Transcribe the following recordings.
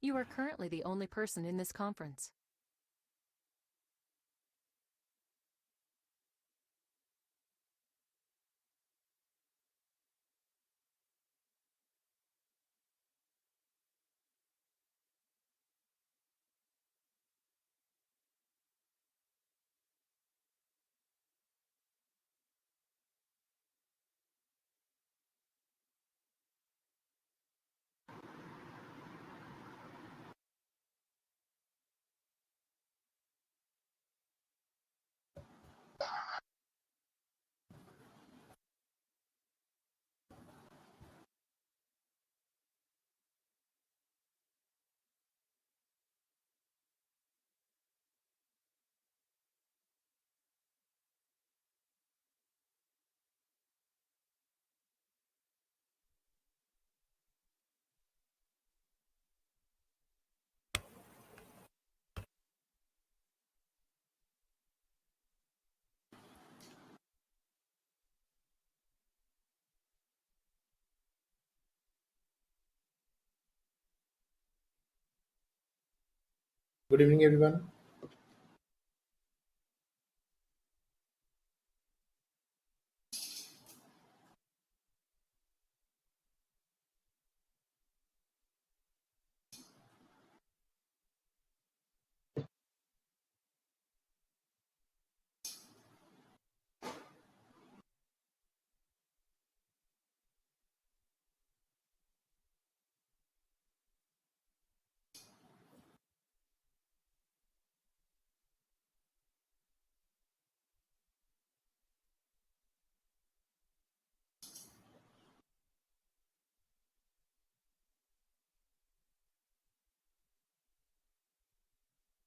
You are currently the only person in this conference. Good evening, everyone.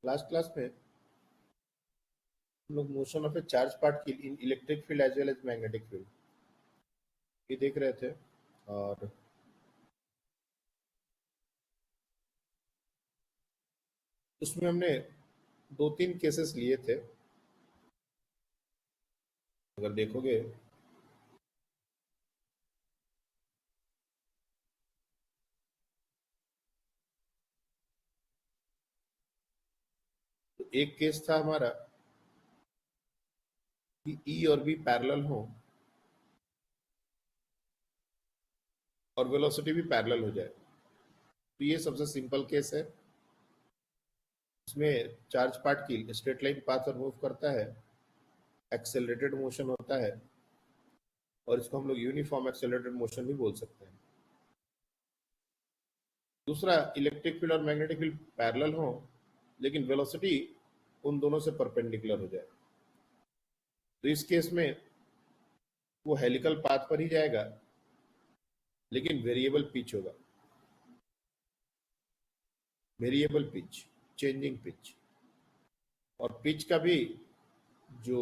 Last class में हम लोग motion of a charge particle in electric field as well as magnetic field ये देख रहे थे। और उसमें हमने दो तीन केसेस लिए थे। अगर देखोगे तो एक केस था हमारा कि ई और बी पैरेलल हो और वेलोसिटी भी पैरेलल हो जाए। तो ये सबसे सिंपल केस है। इसमें charge particle straight line path पर मूव करता है, एक्सेलरेटेड मोशन होता है, और इसको हम लोग यूनिफॉर्म एक्सेलरेटेड मोशन भी बोल सकते हैं। दूसरा, इलेक्ट्रिक फील्ड और मैग्नेटिक फील्ड पैरेलल हो लेकिन वेलोसिटी उन दोनों से परपेंडिकुलर हो जाए। तो इस केस में वो हेलिकल पाथ पर ही जाएगा लेकिन वेरिएबल पिच होगा। वेरिएबल पिच, चेंजिंग पिच, और पिच का भी जो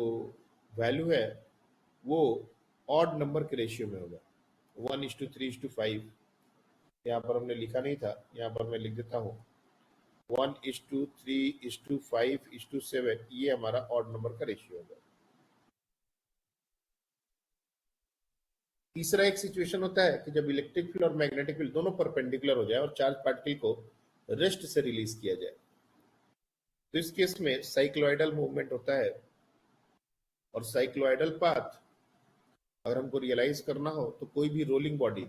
वैल्यू है वो ऑड नंबर के रेशियो में होगा। 1:3:5 यहाँ पर हमने लिखा नहीं था, यहाँ पर मैं लिख देता हूँ 1:3:5:7। ये हमारा ऑड नंबर का रेशियो होगा। तीसरा एक सिचुएशन होता है कि जब इलेक्ट्रिक फील्ड और मैग्नेटिक फील्ड दोनों परपेंडिकुलर हो जाए और चार्ज पार्टिकल को रेस्ट से रिलीज किया जाए। तो इस केस में साइक्लोइडल मूवमेंट होता है, और साइक्लोइडल पाथ अगर हमको रियलाइज करना हो तो कोई भी रोलिंग बॉडी,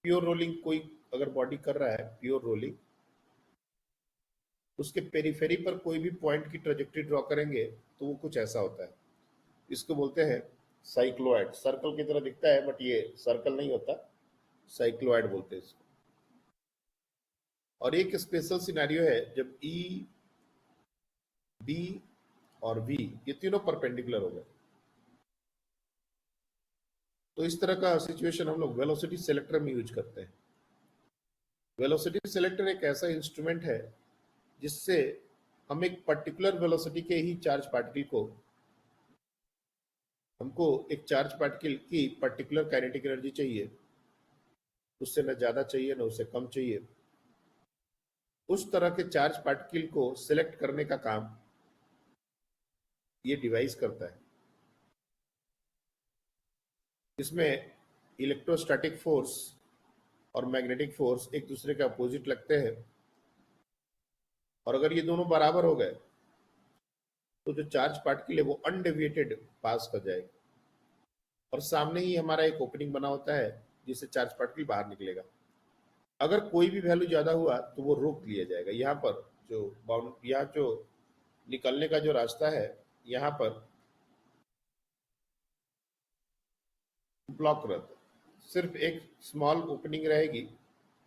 प्योर रोलिंग कोई अगर बॉडी कर रहा है, प्योर रोलिंग, उसके पेरिफेरी पर कोई भी पॉइंट की ट्रेजेक्टरी ड्रॉ करेंगे तो वो कुछ ऐसा होता है। इसको बोलते हैं साइक्लोइड। सर्कल की तरह दिखता है बट ये सर्कल नहीं होता, साइक्लोइड बोलते हैं इसको। और एक स्पेशल सिनेरियो है जब ई, बी और वी ये तीनों परपेंडिकुलर हो गए। तो इस तरह का सिचुएशन हम लोग वेलोसिटी सेलेक्टर में यूज करते हैं। वेलोसिटी सेलेक्टर एक ऐसा इंस्ट्रूमेंट है जिससे हम एक पर्टिकुलर वेलोसिटी के ही चार्ज पार्टिकल को, हमको एक चार्ज पार्टिकल की पर्टिकुलर काइनेटिक एनर्जी चाहिए, उससे न ज्यादा चाहिए न उससे कम चाहिए, उस तरह के चार्ज पार्टिकल को सिलेक्ट करने का काम ये डिवाइस करता है। इसमें इलेक्ट्रोस्टैटिक फोर्स और मैग्नेटिक फोर्स एक दूसरे के अपोजिट लगते हैं, और अगर ये दोनों बराबर हो गए तो जो चार्ज पार्टिकल है वो अनडेविएटेड पास कर जाएगा और सामने ही हमारा एक ओपनिंग बना होता है जिससे चार्ज पार्टिकल बाहर निकलेगा। अगर कोई भी वैल्यू ज्यादा हुआ तो वो रोक लिया जाएगा। यहाँ पर जो बाउंड यहाँ जो निकलने का जो रास्ता है यहाँ पर ब्लॉक रहता है, सिर्फ एक स्मॉल ओपनिंग रहेगी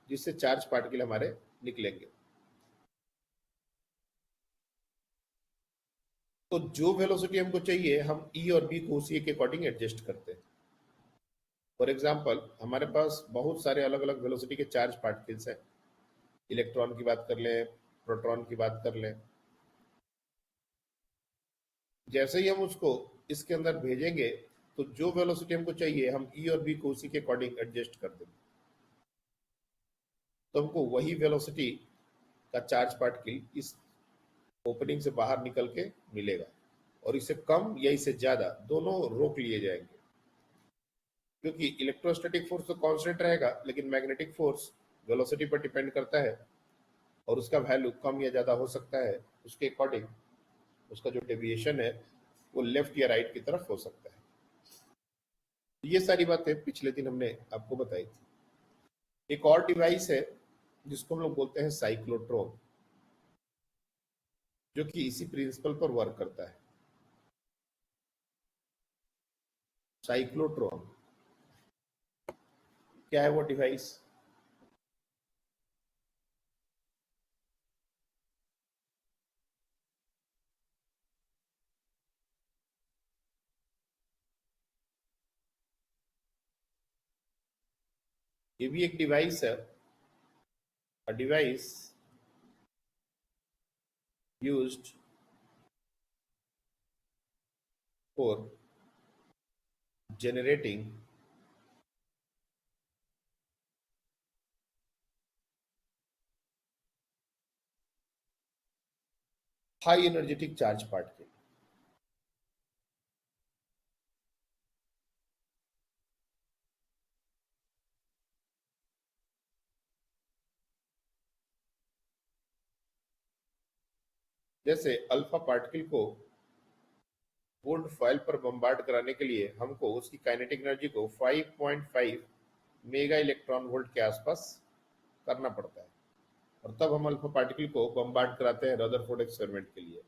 जिससे चार्ज पार्टिकल हमारे निकलेंगे। तो जो वेलोसिटी हमको चाहिए हम ई और बी को उसी के अकॉर्डिंग एडजस्ट करते हैं। फॉर एग्जाम्पल हमारे पास बहुत सारे अलग अलग वेलोसिटी के चार्ज पार्टिकल्स हैं। इलेक्ट्रॉन की बात कर लें, प्रोटॉन की बात कर लें। जैसे ही हम उसको इसके अंदर भेजेंगे तो जो वेलोसिटी हमको चाहिए हम ई और बी को उसी के अकॉर्डिंग एडजस्ट कर देंगे, तो हमको वही वेलोसिटी का चार्ज पार्टिकल इस ओपनिंग से बाहर निकल के मिलेगा और इससे कम या इससे ज्यादा दोनों रोक लिए जाएंगे, क्योंकि इलेक्ट्रोस्टैटिक फोर्स तो कांस्टेंट रहेगा लेकिन मैग्नेटिक फोर्स वेलोसिटी पर डिपेंड करता है और उसका वैल्यू कम या ज्यादा हो सकता है। उसके अकॉर्डिंग उसका जो डेविएशन है वो लेफ्ट या राइट की तरफ हो सकता है। ये सारी बातें पिछले दिन हमने आपको बताई थी। एक और डिवाइस है जिसको हम लोग बोलते हैं साइक्लोट्रॉन, जो कि इसी प्रिंसिपल पर वर्क करता है। साइक्लोट्रॉन क्या है वो डिवाइस? ये भी एक डिवाइस है, a device used for generating high energetic charge particle। जैसे अल्फा पार्टिकल को वुड फॉइल पर बम्बार्ड कराने के लिए हमको उसकी काइनेटिक एनर्जी को 5.5 मेगा इलेक्ट्रॉन वोल्ट के आसपास करना पड़ता है और तब हम अल्फा पार्टिकल को बम्बार्ड कराते हैं रदरफोर्ड एक्सपेरिमेंट के लिए।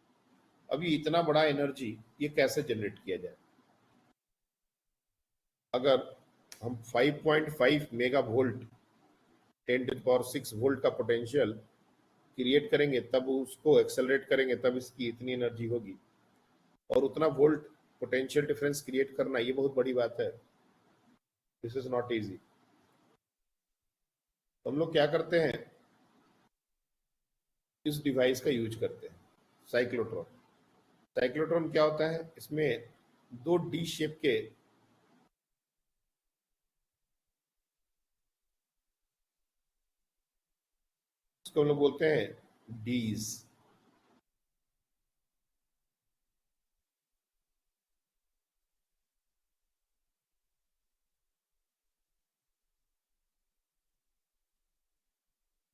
अभी इतना बड़ा एनर्जी ये कैसे जनरेट किया जाए? अगर हम 5.5 मेगा वोल्ट 10⁶ वोल्ट का पोटेंशियल क्रिएट करेंगे तब उसको एक्सेलरेट करेंगे तब इसकी इतनी एनर्जी होगी और उतना वोल्ट पोटेंशियल डिफरेंस क्रिएट करना ये बहुत बड़ी बात है। This is not easy. तो हम लोग क्या करते हैं, इस डिवाइस का यूज करते हैं, साइक्लोट्रॉन। साइक्लोट्रॉन क्या होता है? इसमें दो डी शेप के इसको हम लोग बोलते हैं डीज।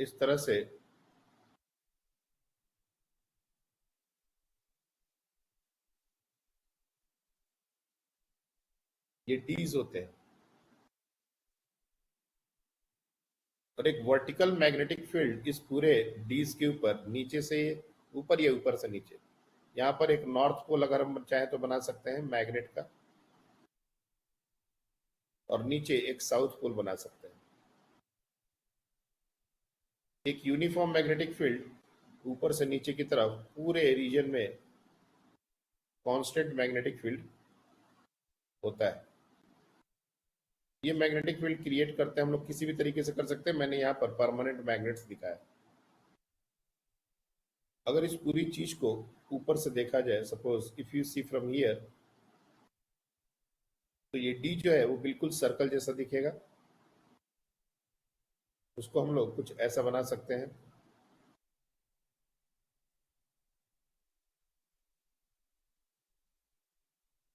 इस तरह से ये डीज होते हैं और एक वर्टिकल मैग्नेटिक फील्ड इस पूरे डीज के ऊपर नीचे से ऊपर या ऊपर से नीचे, यहाँ पर एक नॉर्थ पोल अगर हम चाहे तो बना सकते हैं मैग्नेट का और नीचे एक साउथ पोल बना सकते हैं। एक यूनिफॉर्म मैग्नेटिक फील्ड ऊपर से नीचे की तरफ पूरे रीजन में कांस्टेंट मैग्नेटिक फील्ड होता है। ये मैग्नेटिक फील्ड क्रिएट करते हैं हम लोग किसी भी तरीके से कर सकते हैं। मैंने यहाँ पर परमानेंट मैग्नेट्स दिखाया। अगर इस पूरी चीज को ऊपर से देखा जाए, suppose if you see from here, तो ये डी जो है वो बिल्कुल सर्कल जैसा दिखेगा। उसको हम लोग कुछ ऐसा बना सकते हैं।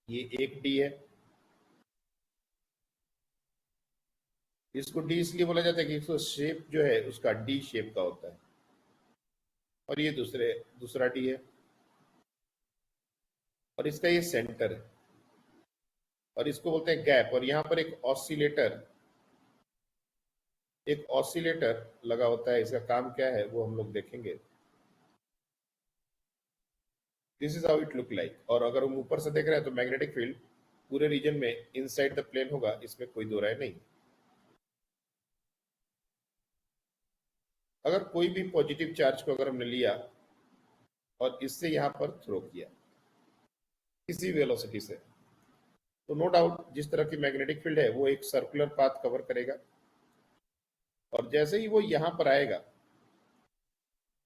ये एक डी है। इसको डी इसलिए बोला जाता है कि इसको शेप जो है उसका डी शेप का होता है। और ये दूसरा डी है, और इसका ये सेंटर है, और इसको बोलते हैं गैप। और यहाँ पर एक ऑसिलेटर लगा होता है। इसका काम क्या है वो हम लोग देखेंगे। This is how it look like. और अगर हम ऊपर से देख रहे हैं तो मैग्नेटिक फील्ड पूरे रीजन में इनसाइड द प्लेन होगा, इसमें कोई दो राय नहीं। अगर कोई भी पॉजिटिव चार्ज को अगर हमने लिया और इससे यहां पर थ्रो किया किसी वेलोसिटी से, तो नो डाउट जिस तरह की मैग्नेटिक फील्ड है वो एक सर्कुलर पाथ कवर करेगा। और जैसे ही वो यहां पर आएगा,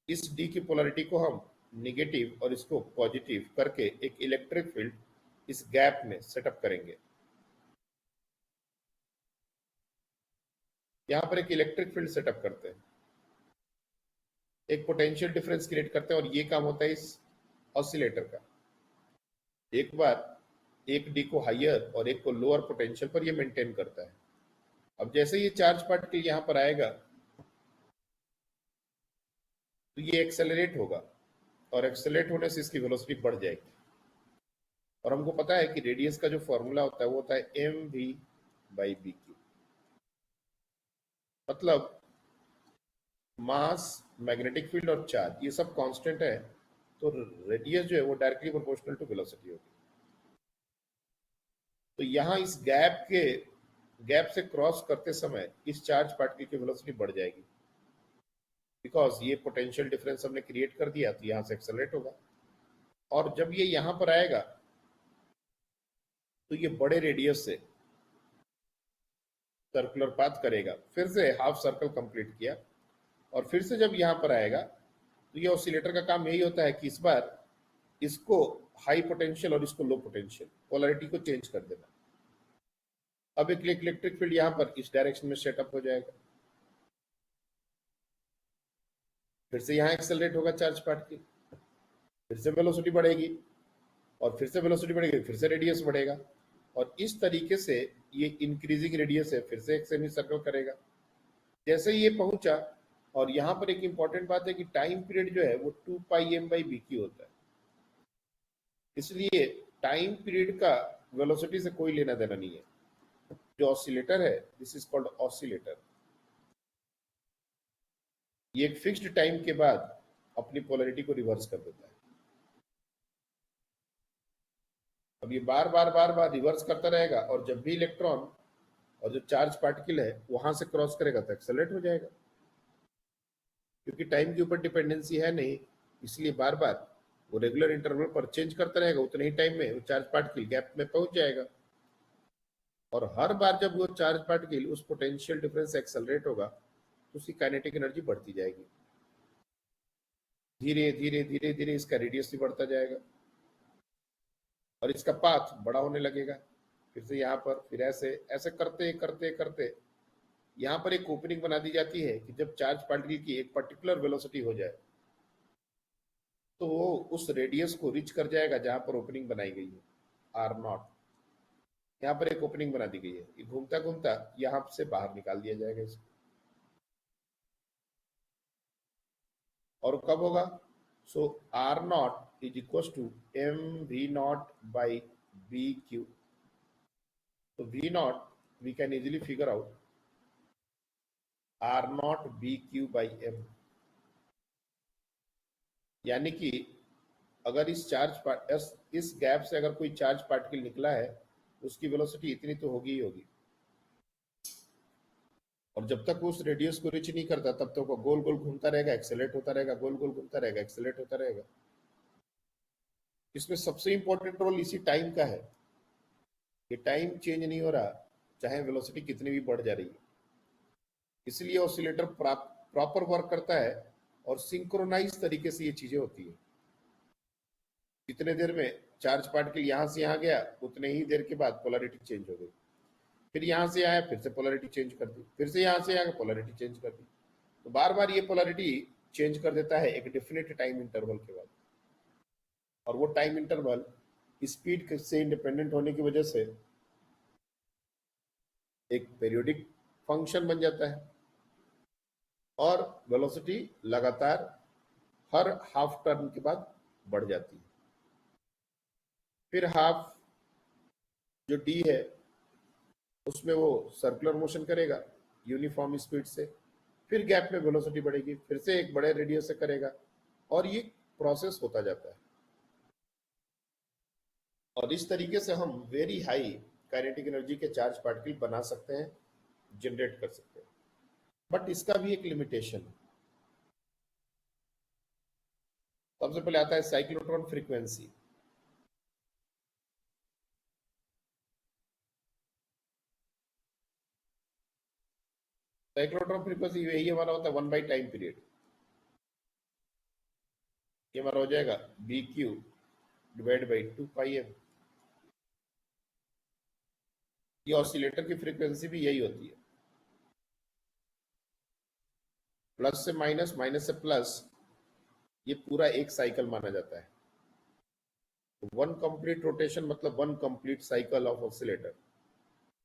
इस डी की पोलरिटी को हम निगेटिव और इसको पॉजिटिव करके एक इलेक्ट्रिक फील्ड इस गैप में सेटअप करेंगे। यहां पर एक इलेक्ट्रिक फील्ड सेटअप करते हैं, एक पोटेंशियल डिफरेंस क्रिएट करते हैं, और ये काम होता है इस ऑसिलेटर का। एक बार एक डी को हायर और एक को लोअर पोटेंशियल पर ये मेंटेन करता है। अब जैसे ये चार्ज पार्टिकल यहां पर आएगा तो ये एक्सेलरेट होगा, और एक्सेलरेट होने से इसकी वेलोसिटी बढ़ जाएगी। और हमको पता है कि रेडियस का जो फॉर्मूला होता है वो होता है mv/bq, मतलब मास, मैग्नेटिक फील्ड और चार्ज ये सब कांस्टेंट है, तो रेडियस जो है वो डायरेक्टली प्रोपोर्शनल टू वेलोसिटी होगी। तो यहां इस गैप से क्रॉस करते समय इस चार्ज पार्टिकल की वेलोसिटी बढ़ जाएगी, बिकॉज ये पोटेंशियल डिफरेंस हमने क्रिएट कर दिया, तो यहां से एक्सेलरेट होगा। और जब ये यहां पर आएगा तो ये बड़े रेडियस से सर्कुलर पाथ करेगा, फिर से हाफ सर्कल कंप्लीट किया, और फिर से जब यहां पर आएगा तो ये ऑसिलेटर का काम यही होता है कि इस बार इसको हाई पोटेंशियल और इसको लो पोटेंशियल पोलैरिटी को चेंज कर देना। अब एक इलेक्ट्रिक फील्ड यहां पर इस डायरेक्शन में सेटअप हो जाएगा, फिर से यहां एक्सेलरेट होगा चार्ज पार्टिकल, फिर से वेलोसिटी बढ़ेगी, और फिर से वेलोसिटी बढ़ेगी, फिर से रेडियस बढ़ेगा, और इस तरीके से ये इंक्रीजिंग रेडियस है, फिर से एक सेमी सर्कल करेगा। जैसे ये पहुंचा, और यहां पर एक इंपॉर्टेंट बात है कि टाइम पीरियड जो है वो 2πm/bq होता है, इसलिए टाइम पीरियड का वेलोसिटी से कोई लेना देना नहीं है। जो ऑसिलेटर है, दिस इज कॉल्ड ऑसिलेटर, ये एक फिक्स्ड टाइम के बाद अपनी पोलैरिटी को रिवर्स कर देता है। अब ये बार बार रिवर्स करता रहेगा, और जब भी इलेक्ट्रॉन और जो चार्ज पार्टिकल है वहां से क्रॉस करेगा तो एक्सेलरेट हो जाएगा। क्योंकि टाइम के ऊपर डिपेंडेंसी है नहीं, इसलिए बार बार वो रेगुलर इंटरवल पर चेंज करता रहेगा, उतने ही टाइम में वो चार्ज पार्टिकल गैप में पहुंच जाएगा। और हर बार जब वो चार्ज पार्टिकल उस पोटेंशियल डिफरेंस से एक्सेलरेट होगा तो उसकी काइनेटिक एनर्जी बढ़ती जाएगी, धीरे धीरे धीरे धीरे इसका रेडियस भी बढ़ता जाएगा, और इसका पाथ बड़ा होने लगेगा। फिर से यहाँ पर, फिर ऐसे ऐसे करते करते करते यहाँ पर एक ओपनिंग बना दी जाती है कि जब चार्ज पार्टिकल की एक पर्टिकुलर वेलोसिटी हो जाए तो वो उस रेडियस को रीच कर जाएगा जहां पर ओपनिंग बनाई गई है, R0। यहाँ पर एक ओपनिंग बना दी गई है, ये घूमता घूमता यहाँ से बाहर निकाल दिया जाएगा इसको। और कब होगा? So R0 is equal to mv0/bq। तो v0 we can easily figure out R0/bq/m, यानी कि अगर इस गैप से अगर कोई चार्ज पार्टिकल निकला है उसकी वेलोसिटी इतनी तो होगी ही होगी, और जब तक उस रेडियस को रीच नहीं करता तब तक वो गोल गोल घूमता रहेगा, एक्सेलरेट होता रहेगा, गोल गोल घूमता रहेगा, एक्सेलरेट होता रहेगा। इसमें सबसे इंपॉर्टेंट रोल इसी टाइम का है। ये टाइम चेंज नहीं हो रहा चाहे वेलोसिटी कितनी भी बढ़ जा रही है, इसलिए ऑसिलेटर प्रॉपर वर्क करता है, और सिंक्रोनाइज तरीके से ये चीजें होती है। जितने देर में चार्ज पार्टिकल यहां से यहां गया उतने ही देर के बाद पोलैरिटी चेंज हो गई, फिर यहां से आया फिर से पोलैरिटी चेंज कर दी, फिर से यहां से आया पोलैरिटी चेंज कर दी। तो बार बार ये पोलैरिटी चेंज कर देता है एक डेफिनेट टाइम इंटरवल के बाद, और वो टाइम इंटरवल स्पीड से इंडिपेंडेंट होने की वजह से एक पीरियोडिक फंक्शन बन जाता है, और वेलोसिटी लगातार हर हाफ टर्न के बाद बढ़ जाती है। फिर हाफ जो डी है उसमें वो सर्कुलर मोशन करेगा यूनिफॉर्म स्पीड से, फिर गैप में वेलोसिटी बढ़ेगी, फिर से एक बड़े रेडियस से करेगा, और ये प्रोसेस होता जाता है। और इस तरीके से हम वेरी हाई काइनेटिक एनर्जी के चार्ज पार्टिकल बना सकते हैं, जनरेट कर सकते हैं। बट इसका भी एक लिमिटेशन है। सबसे पहले आता है साइक्लोट्रॉन फ्रीक्वेंसी। साइक्लोट्रॉन फ्रीक्वेंसी यही हमारा होता है 1 बाई टाइम पीरियड। ये हमारा हो जाएगा B Q divide by 2 pi M. ये ऑसिलेटर की फ्रीक्वेंसी भी यही होती है, प्लस से माइनस, माइनस से प्लस, ये पूरा एक साइकिल माना जाता है। वन कंप्लीट रोटेशन मतलब one complete cycle of oscillator.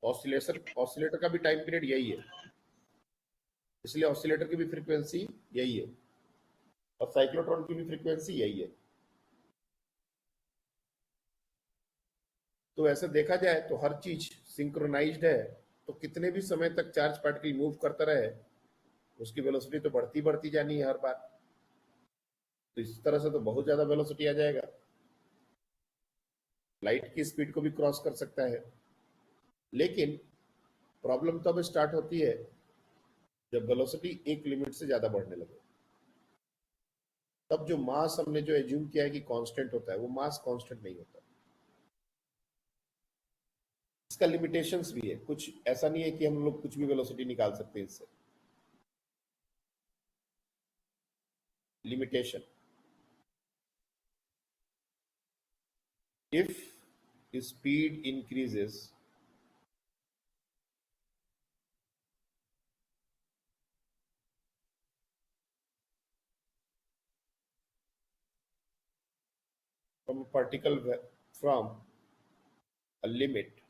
Oscillator का भी टाइम पीरियड यही है, इसलिए ऑसिलेटर की भी फ्रीक्वेंसी यही है और साइक्लोट्रॉन की भी फ्रीक्वेंसी यही है। तो ऐसे देखा जाए तो हर चीज सिंक्रोनाइज्ड है, तो कितने भी समय तक चार्ज पार्टिकल मूव करता रहे उसकी वेलोसिटी तो बढ़ती बढ़ती जानी है हर बार। तो इस तरह से तो बहुत ज्यादा वेलोसिटी आ जाएगा, लाइट की स्पीड को भी क्रॉस कर सकता है। लेकिन प्रॉब्लम तब स्टार्ट होती है जब वेलोसिटी एक लिमिट से ज्यादा बढ़ने लगे। तब जो मास हमने जो एज्यूम किया है कि कांस्टेंट होता है, वो मास कांस्टेंट नहीं होता। इसका लिमिटेशंस भी है, कुछ ऐसा नहीं है कि हम लोग कुछ भी वेलोसिटी निकाल सकते हैं इससे। Limitation, if speed increases from a particle from a limit।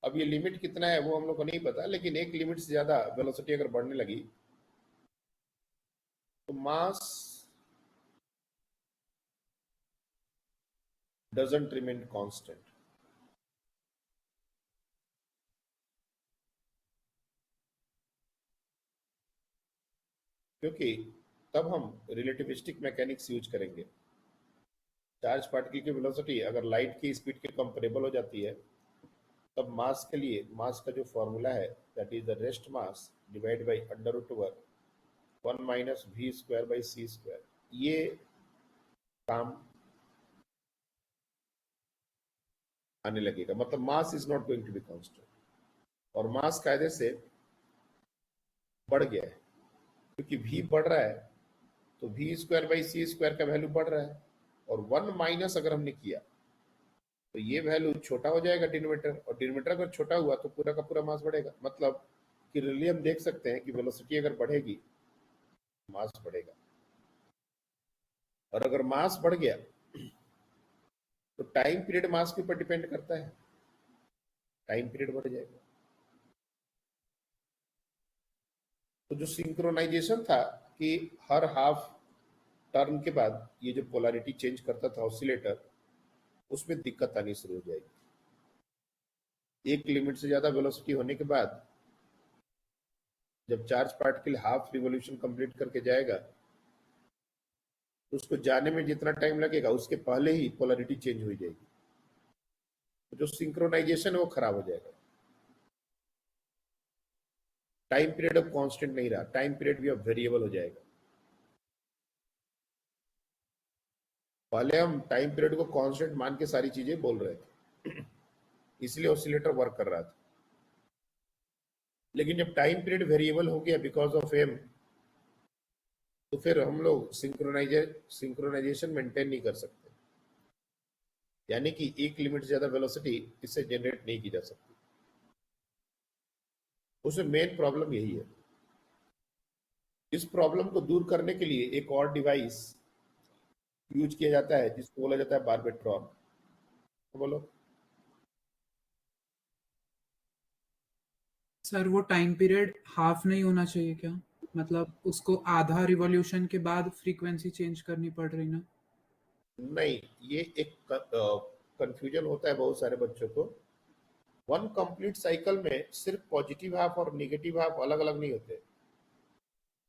अब ये लिमिट कितना है वो हम लोग को नहीं पता, लेकिन एक लिमिट से ज्यादा वेलोसिटी अगर बढ़ने लगी तो मास doesn't remain constant। क्योंकि तब हम रिलेटिविस्टिक मैकेनिक्स यूज करेंगे। चार्ज पार्टिकल की वेलोसिटी अगर लाइट की स्पीड के कंपेरेबल हो जाती है, तब मास के लिए मास का जो फॉर्मूला है that is the rest mass divide by under root over 1 minus V square by C square, ये काम आने लगेगा। मतलब mass is not going to be constant, और मास कायदे से बढ़ गया है क्योंकि v बढ़ रहा है, तो V square by C square का वैल्यू बढ़ रहा है, और 1 माइनस अगर हमने किया तो ये वैल्यू छोटा हो जाएगा डिनोमिनेटर, और डिनोमिनेटर अगर छोटा हुआ तो पूरा का पूरा मास बढ़ेगा। मतलब कि रियली हम देख सकते हैं कि वेलोसिटी अगर बढ़ेगी मास बढ़ेगा, और अगर मास बढ़ गया तो टाइम पीरियड मास के ऊपर डिपेंड करता है, टाइम पीरियड बढ़ जाएगा। तो जो सिंक्रोनाइजेशन था कि हर हाफ टर्न के बाद ये जो पोलैरिटी चेंज करता था ऑसिलेटर, उसमें दिक्कत आनी शुरू हो जाएगी। एक लिमिट से ज्यादा वेलोसिटी होने के बाद जब charge particle half revolution complete करके जाएगा तो उसको जाने में जितना टाइम लगेगा उसके पहले ही पोलैरिटी चेंज हो जाएगी, तो जो सिंक्रोनाइजेशन है वो खराब हो जाएगा। टाइम पीरियड अब कांस्टेंट नहीं रहा, टाइम पीरियड भी अब वेरिएबल हो जाएगा। पहले हम टाइम पीरियड को कांस्टेंट मान के सारी चीजें बोल रहे थे, इसलिए ऑसिलेटर वर्क कर रहा था। लेकिन जब टाइम पीरियड वेरिएबल हो गया बिकॉज ऑफ एम, तो फिर हम लोग सिंक्रोनाइजेशन मेंटेन नहीं कर सकते, यानी कि एक लिमिट से ज्यादा वेलोसिटी इससे जनरेट नहीं की जा सकती। उसमें मेन प्रॉब्लम यही है। इस प्रॉब्लम को दूर करने के लिए एक और डिवाइस यूज किया जाता है जिसको बोला जाता है बार्बिट्रॉन। तो बोलो। सर वो टाइम पीरियड हाफ नहीं होना चाहिए क्या? मतलब उसको आधा रिवॉल्यूशन के बाद फ्रीक्वेंसी चेंज करनी पड़ रही ना? नहीं, ये एक कंफ्यूजन होता है बहुत सारे बच्चों को। वन कंप्लीट साइकिल में सिर्फ पॉजिटिव हाफ और नेगेटिव हाफ अलग अलग नहीं होते।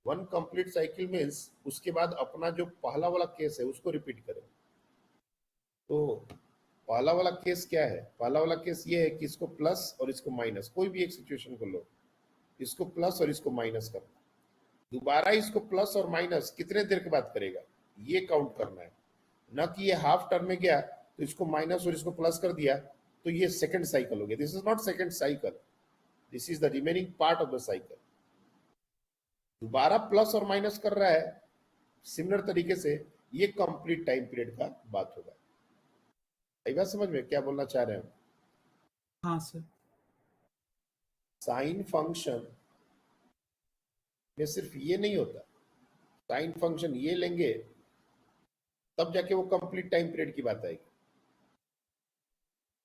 वन कंप्लीट साइकिल मीन्स उसके बाद अपना जो पहला वाला केस है उसको रिपीट करें। तो पहला वाला केस क्या है? पहला वाला केस ये है कि इसको प्लस और इसको माइनस, कोई भी एक सिचुएशन को लो, इसको प्लस और इसको माइनस करना। दोबारा इसको प्लस और माइनस कितने देर के बाद करेगा ये काउंट करना है, ना कि ये हाफ टर्म में गया तो इसको माइनस और इसको प्लस कर दिया तो ये सेकंड साइकिल हो गया। This is not second cycle, this is the remaining part of the cycle. दोबारा प्लस और माइनस कर रहा है सिमिलर तरीके से, ये कंप्लीट टाइम पीरियड का बात होगा। आई बात समझ में क्या बोलना चाह रहे हैं? हाँ सर। साइन फंक्शन में सिर्फ ये नहीं होता, साइन फंक्शन ये लेंगे तब जाके वो कंप्लीट टाइम पीरियड की बात आएगी।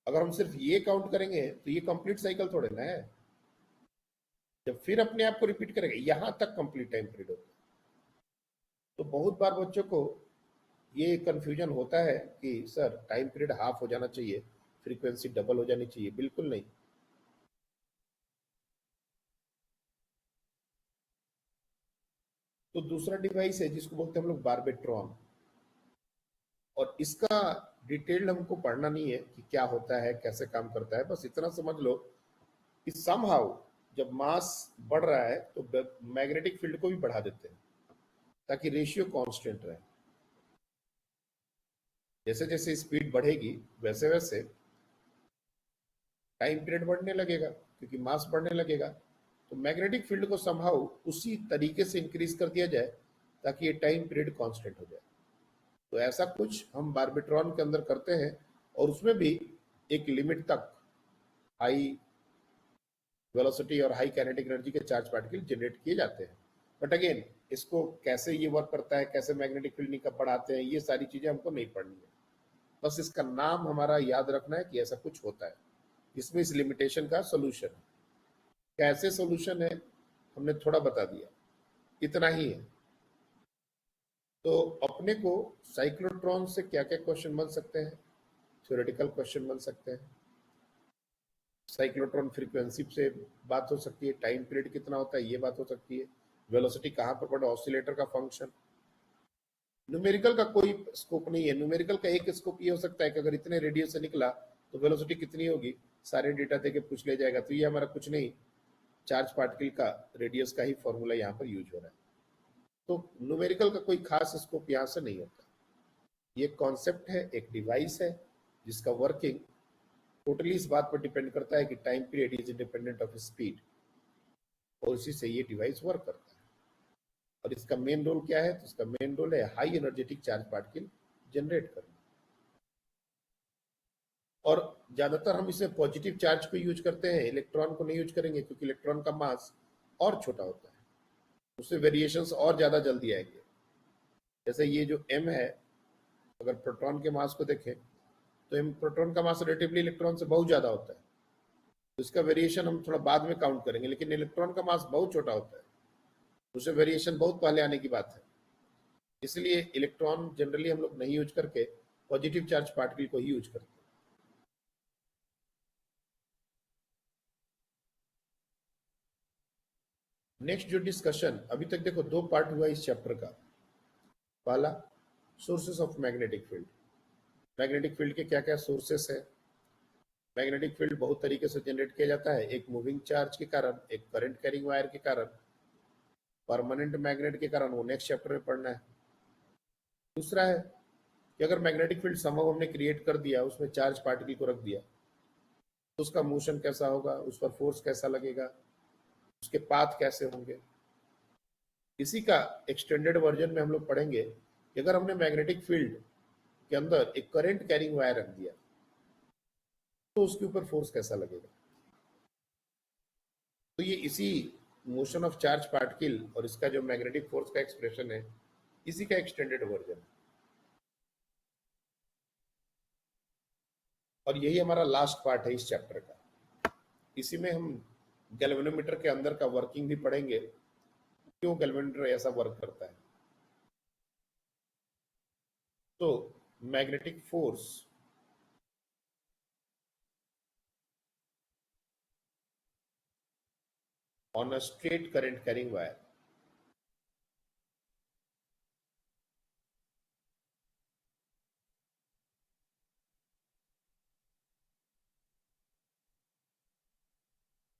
अगर हम सिर्फ ये काउंट करेंगे तो ये कंप्लीट साइकिल थोड़े ना है, जब फिर अपने आप को रिपीट करेंगे यहां तक कंप्लीट टाइम पीरियड होता है। तो बहुत बार बच्चों को ये कंफ्यूजन होता है कि सर टाइम पीरियड हाफ हो जाना चाहिए, फ्रीक्वेंसी डबल हो जानी चाहिए। बिल्कुल नहीं। तो दूसरा डिवाइस है जिसको बोलते हैं हम लोग बारबेट्रॉन, और इसका डिटेल्ड हमको पढ़ना नहीं है कि क्या होता है कैसे काम करता है, बस इतना समझ लो कि समहाउ जब मास बढ़ रहा है तो मैग्नेटिक फील्ड को भी बढ़ा देते हैं ताकि रेशियो कांस्टेंट रहे। जैसे जैसे स्पीड बढ़ेगी वैसे वैसे टाइम पीरियड बढ़ने लगेगा क्योंकि मास बढ़ने लगेगा। तो मैग्नेटिक फील्ड को समहाउ उसी तरीके से इंक्रीज कर दिया जाए ताकि ये टाइम पीरियड कांस्टेंट हो जाए। तो ऐसा कुछ हम बारबेट्रॉन के अंदर करते हैं, और उसमें भी एक लिमिट तक हाई वेलोसिटी और हाई काइनेटिक एनर्जी के चार्ज पार्टिकल जनरेट किए जाते हैं। बट अगेन इसको कैसे ये वर्क करता है, कैसे मैग्नेटिक फील्ड निकल बढ़ाते हैं, ये सारी चीजें हमको नहीं पढ़नी है। बस इसका नाम हमारा याद रखना है कि ऐसा कुछ होता है। इसमें इस लिमिटेशन का सोल्यूशन है। कैसे सोल्यूशन है हमने थोड़ा बता दिया, इतना ही है। तो अपने को साइक्लोट्रॉन से क्या क्या क्वेश्चन बन सकते हैं? थ्योरेटिकल क्वेश्चन बन सकते हैं। साइक्लोट्रॉन फ्रीक्वेंसी से बात हो सकती है, टाइम पीरियड कितना होता है ये बात हो सकती है, वेलोसिटी कहाँ पर पड़े, ऑसिलेटर का फंक्शन। न्यूमेरिकल का कोई स्कोप नहीं है। न्यूमेरिकल का एक स्कोप ये हो सकता है कि अगर इतने रेडियस से निकला तो वेलोसिटी कितनी होगी, सारे डेटा देके पूछ ले जाएगा। तो ये हमारा कुछ नहीं, चार्ज पार्टिकल का रेडियस का ही फॉर्मूला यहाँ पर यूज हो रहा है। तो न्यूमेरिकल का कोई खास स्कोप यहाँ से नहीं होता। ये कॉन्सेप्ट है, एक डिवाइस है जिसका वर्किंग टोटली इस बात पर डिपेंड करता है कि time period is independent of speed, और उसी से ये डिवाइस वर्क करता है। और इसका मेन रोल क्या है? तो इसका मेन रोल है high energetic charge particle generate करना। और ज्यादातर हम इसमें पॉजिटिव चार्ज को यूज करते हैं, इलेक्ट्रॉन को नहीं यूज करेंगे क्योंकि इलेक्ट्रॉन का मास और छोटा होता है, उससे वेरिएशंस और ज्यादा जल्दी आएंगे। जैसे ये जो m है, अगर प्रोटॉन के मास को देखें तो m प्रोटॉन का मास रिलेटिवली इलेक्ट्रॉन से बहुत ज्यादा होता है, तो इसका वेरिएशन हम थोड़ा बाद में काउंट करेंगे। लेकिन इलेक्ट्रॉन का मास बहुत छोटा होता है, उससे वेरिएशन बहुत पहले आने की बात है। इसलिए इलेक्ट्रॉन जनरली हम लोग नहीं यूज करके पॉजिटिव चार्ज पार्टिकल को ही यूज करते हैं। नेक्स्ट जो डिस्कशन, अभी तक देखो दो पार्ट हुआ इस चैप्टर का। पहला, sources of magnetic field. Magnetic field के क्या क्या सोर्सेस है? मैग्नेटिक फील्ड बहुत तरीके से जनरेट किया जाता है, एक मूविंग चार्ज के कारण, एक करंट कैरिंग वायर के कारण, परमानेंट मैग्नेट के कारण, वो नेक्स्ट चैप्टर में पढ़ना है। दूसरा है कि अगर मैग्नेटिक फील्ड संभव हमने क्रिएट कर दिया, उसमें चार्ज पार्टिकल को रख दिया, तो उसका मोशन कैसा होगा, उस पर फोर्स कैसा लगेगा, उसके पाथ कैसे होंगे। इसी का एक्सटेंडेड वर्जन में हम लोग पढ़ेंगे कि अगर हमने मैग्नेटिक फील्ड के अंदर एक करंट कैरिंग वायर रख दिया तो उसके ऊपर फोर्स कैसा लगेगा। तो ये इसी मोशन ऑफ चार्ज पार्टिकल और इसका जो मैग्नेटिक फोर्स का एक्सप्रेशन है, इसी का एक्सटेंडेड वर्जन है। और यही हमारा लास्ट पार्ट है इस चैप्टर का। इसी में हम गैल्वेनोमीटर के अंदर का वर्किंग भी पढ़ेंगे। क्यों गैल्वेनोमीटर ऐसा वर्क करता है? तो magnetic force on a straight current carrying wire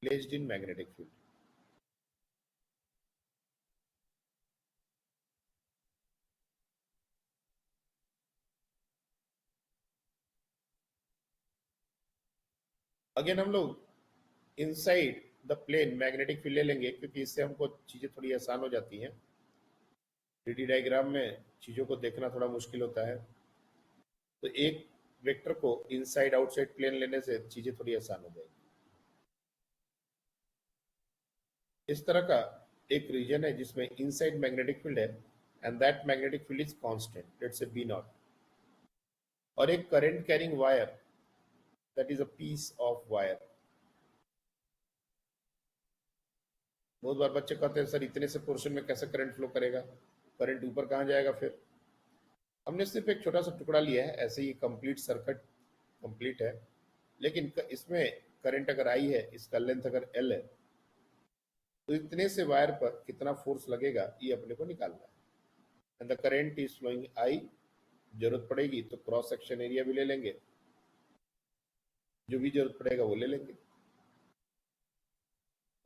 placed in magnetic field. Again हम लोग inside the plane magnetic field ले लेंगे, क्योंकि इससे हमको चीजें थोड़ी आसान हो जाती हैं। 3D डायग्राम में चीजों को देखना थोड़ा मुश्किल होता है, तो एक वेक्टर को इनसाइड आउटसाइड प्लेन लेने से चीजें थोड़ी आसान हो जाएगी। इस तरह का एक रीजन है जिसमें इनसाइड मैग्नेटिक फील्ड है and that magnetic field is constant, let's say be not, और एक current carrying wire that is a piece of wire. बहुत बार बच्चे कहते हैं सर इतने से पोर्शन में कैसे करंट फ्लो करेगा, करंट ऊपर कहाँ जाएगा? फिर हमने सिर्फ एक छोटा सा टुकड़ा लिया है, ऐसे ही कंप्लीट सर्किट कंप्लीट है, लेकिन इसमें करंट अगर आई है, इसका लेंथ अगर एल है, तो इतने से वायर पर कितना फोर्स लगेगा ये अपने को निकालना है। And the current is flowing I, जरूरत पड़ेगी तो क्रॉस सेक्शन एरिया भी ले लेंगे, जो भी जरूरत पड़ेगा वो ले लेंगे।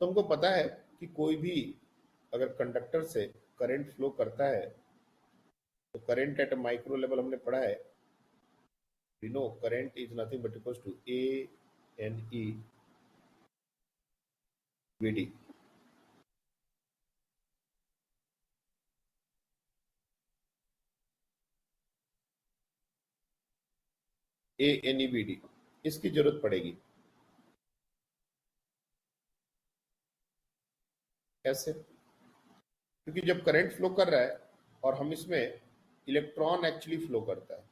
तो हमको पता है कि कोई भी अगर कंडक्टर से करंट फ्लो करता है तो current at a micro level हमने पढ़ा है, we know current is nothing but equals to A N E V D. A N E V D, इसकी जरूरत पड़ेगी। कैसे? क्योंकि जब करंट फ्लो कर रहा है और हम इसमें इलेक्ट्रॉन एक्चुअली फ्लो करता है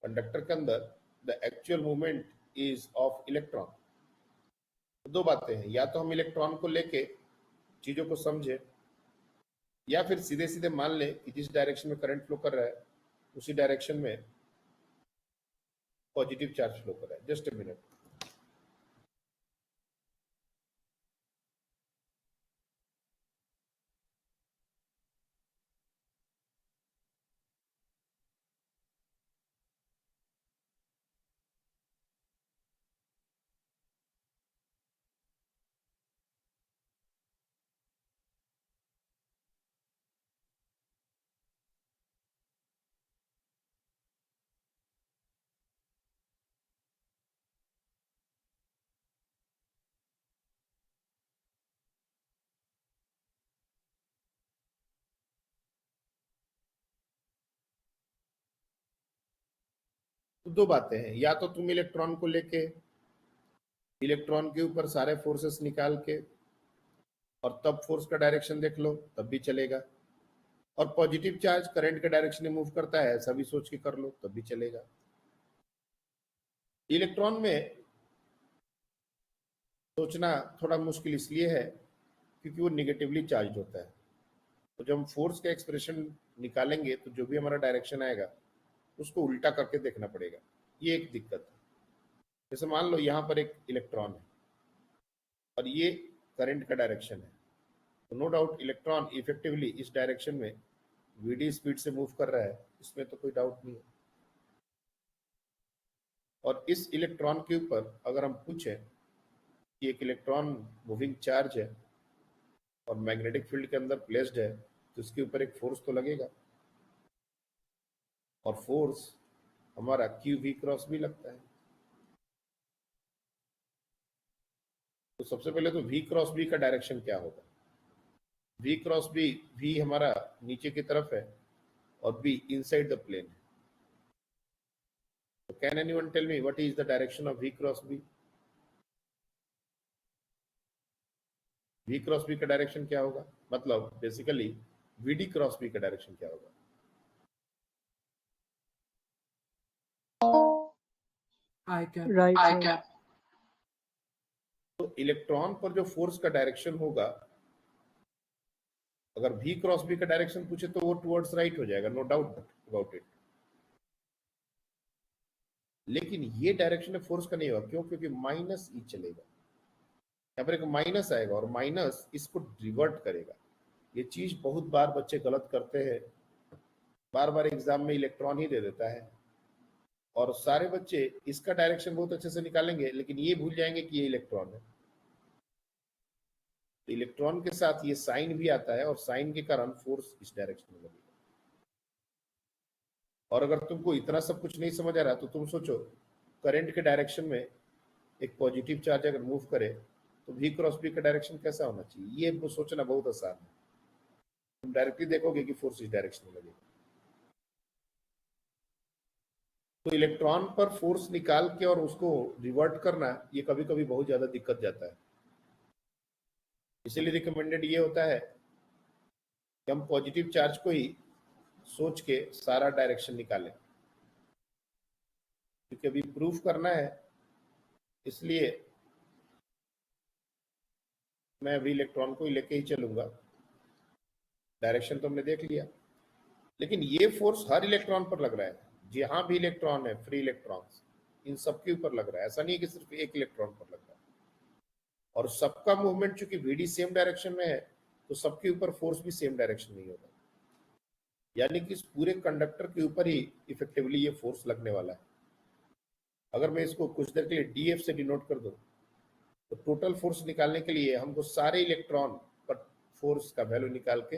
कंडक्टर के अंदर, the actual movement is of electron. दो बातें हैं, या तो हम इलेक्ट्रॉन को लेके चीजों को समझे, या फिर सीधे सीधे मान लें कि जिस डायरेक्शन में करंट फ्लो कर रहा है उसी डायरेक्शन में पॉजिटिव चार्ज फ्लो कर रहा है। Just a minute. तो दो बातें हैं, या तो तुम इलेक्ट्रॉन को लेके इलेक्ट्रॉन के ऊपर सारे फोर्सेस निकाल के और तब फोर्स का डायरेक्शन देख लो, तब भी चलेगा। और पॉजिटिव चार्ज करंट के डायरेक्शन में मूव करता है, ऐसा भी सोच के कर लो, तब भी चलेगा। इलेक्ट्रॉन में सोचना थोड़ा मुश्किल इसलिए है क्योंकि वो निगेटिवली चार्ज होता है। तो जब हम फोर्स का एक्सप्रेशन निकालेंगे तो जो भी हमारा डायरेक्शन आएगा उसको उल्टा करके देखना पड़ेगा, ये एक दिक्कत है। जैसे मान लो यहाँ पर एक इलेक्ट्रॉन है और ये करंट का डायरेक्शन है, तो नो डाउट इलेक्ट्रॉन इफेक्टिवली इस डायरेक्शन में वीडी स्पीड से मूव कर रहा है, इसमें तो कोई डाउट नहीं है। और इस इलेक्ट्रॉन के ऊपर अगर हम पूछें कि एक इलेक्ट्रॉन मूविंग चार्ज है और मैग्नेटिक फील्ड के अंदर प्लेस्ड है, तो इसके ऊपर एक फोर्स तो लगेगा, और फोर्स हमारा क्यू वी क्रॉस भी लगता है। तो सबसे पहले तो वी क्रॉस बी का डायरेक्शन क्या होगा? वी क्रॉस बी, वी हमारा नीचे की तरफ है और बी इनसाइड द प्लेन है। तो can anyone tell me what is the direction of V cross B? V cross B का डायरेक्शन क्या होगा? मतलब बेसिकली वीडी क्रॉस बी का डायरेक्शन क्या होगा? I cap. Right I side. cap. तो इलेक्ट्रॉन पर जो फोर्स का डायरेक्शन होगा अगर v क्रॉस b का डायरेक्शन पूछे तो वो टुवर्ड्स राइट हो जाएगा, नो डाउट अबाउट इट। लेकिन ये डायरेक्शन में फोर्स का नहीं होगा, क्यों? क्योंकि माइनस ई चलेगा, यहाँ पर एक माइनस आएगा और माइनस इसको रिवर्ट करेगा। ये चीज बहुत बार बच्चे गलत करते हैं, बार बार एग्जाम में इलेक्ट्रॉन ही दे देता है और सारे बच्चे इसका डायरेक्शन बहुत अच्छे से निकालेंगे, लेकिन ये भूल जाएंगे कि ये इलेक्ट्रॉन है। तो इलेक्ट्रॉन के साथ ये साइन भी आता है और साइन के कारण फोर्स इस डायरेक्शन में लगेगा। और अगर तुमको इतना सब कुछ नहीं समझ आ रहा तो तुम सोचो, करंट के डायरेक्शन में एक पॉजिटिव चार्ज अगर मूव करे तो v क्रॉस b का डायरेक्शन कैसा होना चाहिए, ये सोचना बहुत आसान है। तुम डायरेक्टली देखोगे कि फोर्स इस डायरेक्शन में लगेगा। तो इलेक्ट्रॉन पर फोर्स निकाल के और उसको रिवर्ट करना, ये कभी कभी बहुत ज्यादा दिक्कत जाता है। इसीलिए रिकमेंडेड ये होता है कि हम पॉजिटिव चार्ज को ही सोच के सारा डायरेक्शन निकालें, क्योंकि अभी प्रूफ करना है, इसलिए मैं अभी इलेक्ट्रॉन को ही लेके ही चलूंगा। डायरेक्शन तो हमने देख लिया, लेकिन ये फोर्स हर इलेक्ट्रॉन पर लग रहा है, जहां भी इलेक्ट्रॉन है, फ्री इलेक्ट्रॉन्स, इन सबके ऊपर लग रहा है। ऐसा नहीं है कि सिर्फ एक इलेक्ट्रॉन पर लग रहा है। और सबका मूवमेंट चूंकि वीडी सेम डायरेक्शन में है, तो सबके ऊपर फोर्स भी सेम डायरेक्शन में ही होगा, यानी कि इस पूरे कंडक्टर के ऊपर ही इफेक्टिवली ये फोर्स लगने वाला है। अगर मैं इसको कुछ देर के लिए डीएफ से डिनोट कर दूं, तो टोटल फोर्स निकालने के लिए हमको सारे इलेक्ट्रॉन पर फोर्स का वैल्यू निकाल के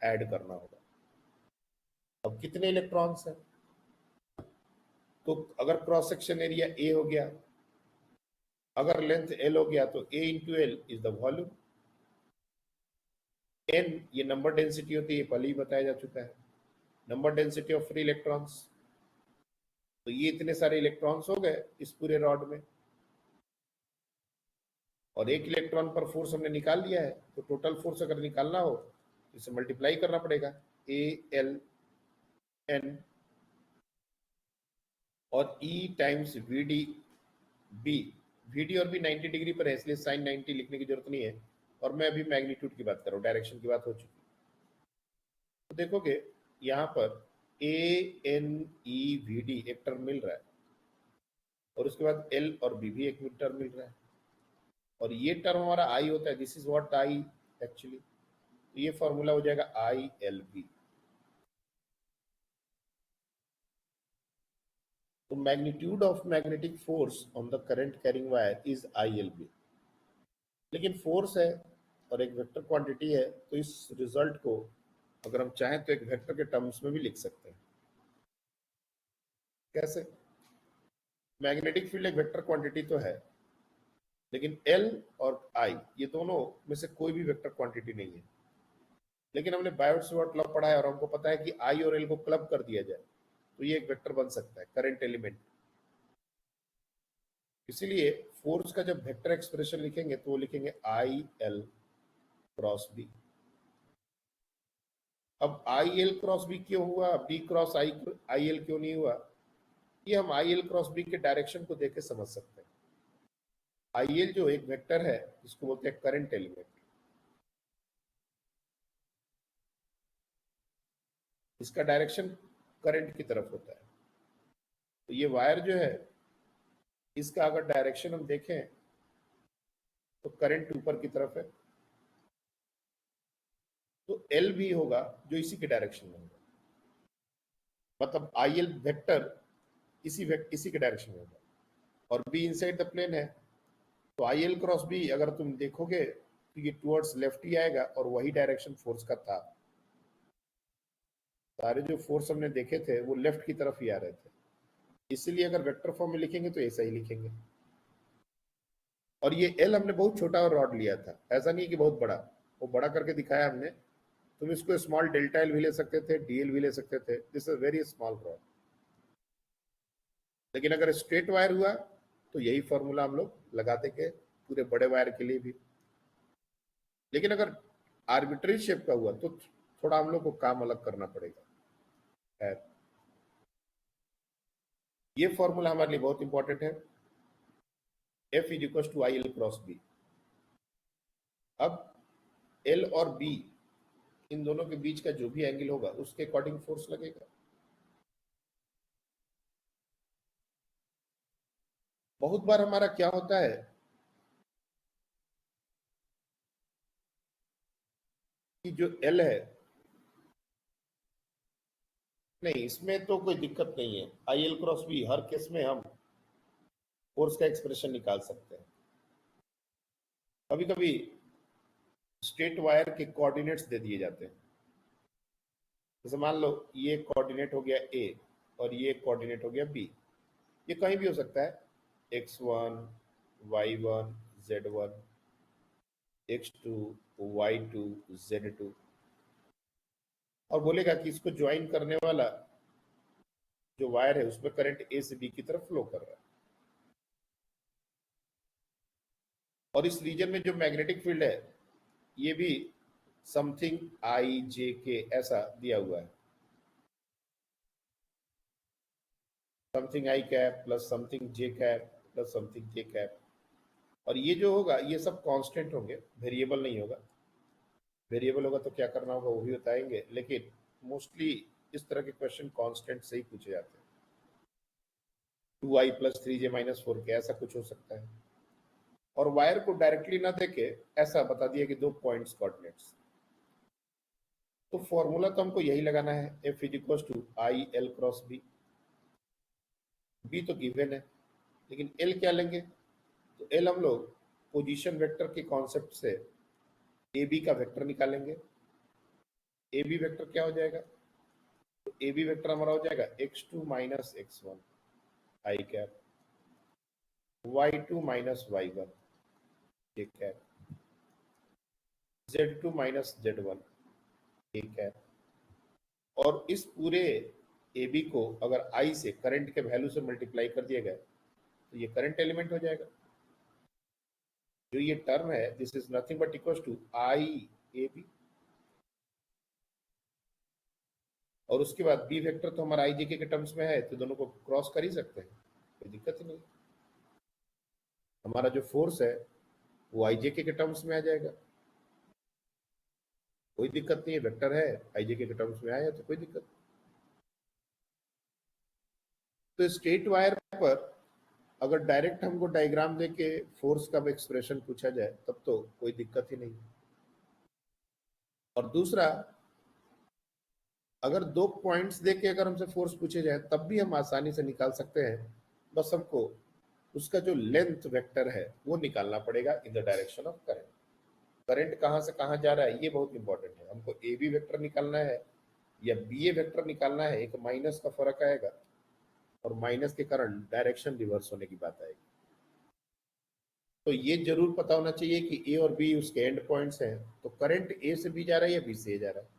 ऐड करना होगा। अब कितने इलेक्ट्रॉन्स हैं? तो अगर क्रॉस सेक्शन एरिया ए हो गया, अगर लेंथ एल हो गया, तो A into L is the volume. N ये नंबर डेंसिटी होती है, पहले ही बताया जा चुका है, number density of free electrons. तो ये इतने सारे इलेक्ट्रॉन्स हो गए इस पूरे रॉड में, और एक इलेक्ट्रॉन पर फोर्स हमने निकाल लिया है। तो टोटल फोर्स अगर निकालना हो तो इसे मल्टीप्लाई करना पड़ेगा, ए एल एन और E times V D B. V D और बी 90 डिग्री पर है, इसलिए साइन 90 लिखने की जरूरत नहीं है। और मैं अभी मैग्नीट्यूड की बात कर रहा हूँ, डायरेक्शन की बात हो चुकी। तो देखोगे यहाँ पर ए एन ई वी डी एक टर्म मिल रहा है, और उसके बाद एल और बी भी एक टर्म मिल रहा है, और ये टर्म हमारा आई होता है। This is what I actually. तो ये फॉर्मूला हो जाएगा आई एल बी। तो magnitude of magnetic force on the current carrying wire is I L B. लेकिन फोर्स है और एक वेक्टर क्वांटिटी है, तो इस रिजल्ट को अगर हम चाहें तो एक वेक्टर के टर्म्स में भी लिख सकते हैं। कैसे? मैग्नेटिक फील्ड एक वेक्टर क्वांटिटी तो है, लेकिन एल और आई ये दोनों में से कोई भी वेक्टर क्वांटिटी नहीं है। लेकिन हमने बायोट-सावर्ट लॉ पढ़ा है और हमको पता है कि आई और एल को क्लब कर दिया जाए तो ये एक वेक्टर बन सकता है, करंट एलिमेंट। इसीलिए फोर्स का जब वेक्टर एक्सप्रेशन लिखेंगे तो वो लिखेंगे आई एल क्रॉस बी। अब आई एल क्रॉस बी क्यों हुआ, बी क्रॉस आई एल क्यों नहीं हुआ, ये हम आई एल क्रॉस बी के डायरेक्शन को देख के समझ सकते हैं। आई एल जो एक वेक्टर है, जिसको बोलते हैं करंट एलिमेंट, इसका डायरेक्शन करंट की तरफ होता है। तो ये वायर जो है, इसका अगर डायरेक्शन हम देखें तो करंट ऊपर की तरफ है, तो एल भी होगा जो इसी के डायरेक्शन में होगा, मतलब आई एल वेक्टर इसी के डायरेक्शन में होगा, और बी इनसाइड द प्लेन है। तो आई एल क्रॉस बी अगर तुम देखोगे तो ये टुवर्ड्स लेफ्ट ही आएगा, और वही डायरेक्शन फोर्स का था। सारे जो फोर्स हमने देखे थे वो लेफ्ट की तरफ ही आ रहे थे, इसलिए अगर वेक्टर फॉर्म में लिखेंगे तो ऐसा ही लिखेंगे। और ये एल हमने बहुत छोटा और रॉड लिया था, ऐसा नहीं कि बहुत बड़ा, वो बड़ा करके दिखाया हमने। तुम इसको स्मॉल डेल्टा एल भी ले सकते थे, डीएल भी ले सकते थे, this is very small rod. लेकिन अगर स्ट्रेट वायर हुआ तो यही फॉर्मूला हम लोग लगाते के पूरे बड़े वायर के लिए भी। लेकिन अगर आर्बिट्री शेप का हुआ तो थोड़ा हम लोग को काम अलग करना पड़ेगा। ये फॉर्मूला हमारे लिए बहुत इंपॉर्टेंट है, F is equal to I L cross B. अब एल और बी इन दोनों के बीच का जो भी एंगल होगा उसके अकॉर्डिंग फोर्स लगेगा। बहुत बार हमारा क्या होता है कि जो एल है, नहीं इसमें तो कोई दिक्कत नहीं है, आई एल क्रॉस बी हर केस में हम फोर्स का एक्सप्रेशन निकाल सकते हैं। कभी कभी स्ट्रेट वायर के कोऑर्डिनेट्स दे दिए जाते हैं, जैसे मान लो ये कोऑर्डिनेट हो गया ए और ये कोऑर्डिनेट हो गया बी, ये कहीं भी हो सकता है x1 y1 z1 x2 y2 z2, और बोलेगा कि इसको ज्वाइन करने वाला जो वायर है उसमें करंट ए से बी की तरफ फ्लो कर रहा है, और इस रीजन में जो मैग्नेटिक फील्ड है ये भी समथिंग आई जे के ऐसा दिया हुआ है, something I cap plus something J cap plus something के कैप, और ये जो होगा ये सब कांस्टेंट होंगे, वेरिएबल नहीं होगा। वेरिएबल होगा तो क्या करना होगा वो भी बताएंगे, लेकिन मोस्टली इस तरह के क्वेश्चन कांस्टेंट से ही पूछे जाते हैं। 2i plus 3j minus 4k ऐसा कुछ हो सकता है, और वायर को डायरेक्टली ना देके ऐसा बता दिया कि दो पॉइंट्स कोऑर्डिनेट्स, तो फॉर्मूला तो हमको यही लगाना है, F is equal to I L cross B. B तो गिवन है, लेकिन एल क्या लेंगे, तो एल हम लोग पोजीशन वेक्टर के कॉन्सेप्ट से ए बी का वेक्टर निकालेंगे। ए बी वेक्टर क्या हो जाएगा, तो ए बी वेक्टर हमारा हो जाएगा x2 minus x1 I cap, y2 minus y1 J cap, z2 minus z1 A cap, और इस पूरे ए बी को अगर आई से करंट के वैल्यू से मल्टीप्लाई कर दिया गया तो ये करंट एलिमेंट हो जाएगा। जो ये टर्म है this is nothing but equal to I A B, और उसके बाद बी वेक्टर तो हमारा आई जे के टर्म्स में है, तो दोनों को क्रॉस कर ही सकते हैं, कोई दिक्कत ही नहीं। हमारा जो फोर्स है वो आई जे के टर्म्स में आ जाएगा, कोई दिक्कत नहीं है, वेक्टर है आई जे के टर्म्स में आया तो कोई दिक्कत नहीं। तो स्ट्रेट वायर पर अगर डायरेक्ट हमको डायग्राम देके फोर्स का एक्सप्रेशन पूछा जाए तब तो कोई दिक्कत ही नहीं। और दूसरा, अगर दो पॉइंट्स देके अगर हमसे फोर्स पूछे जाए तब भी हम आसानी से निकाल सकते हैं, बस हमको उसका जो लेंथ वेक्टर है वो निकालना पड़ेगा in the direction of current. Current कहाँ से कहाँ जा रहा है ये बहुत इंपॉर्टेंट है, हमको ए बी वेक्टर निकालना है या बी ए वेक्टर निकालना है, एक माइनस का फर्क आएगा और माइनस के कारण डायरेक्शन रिवर्स होने की बात आएगी। तो ये जरूर पता होना चाहिए कि ए और बी उसके एंड पॉइंट्स हैं, तो करंट ए से बी जा रहा है या बी से ए जा रहा है,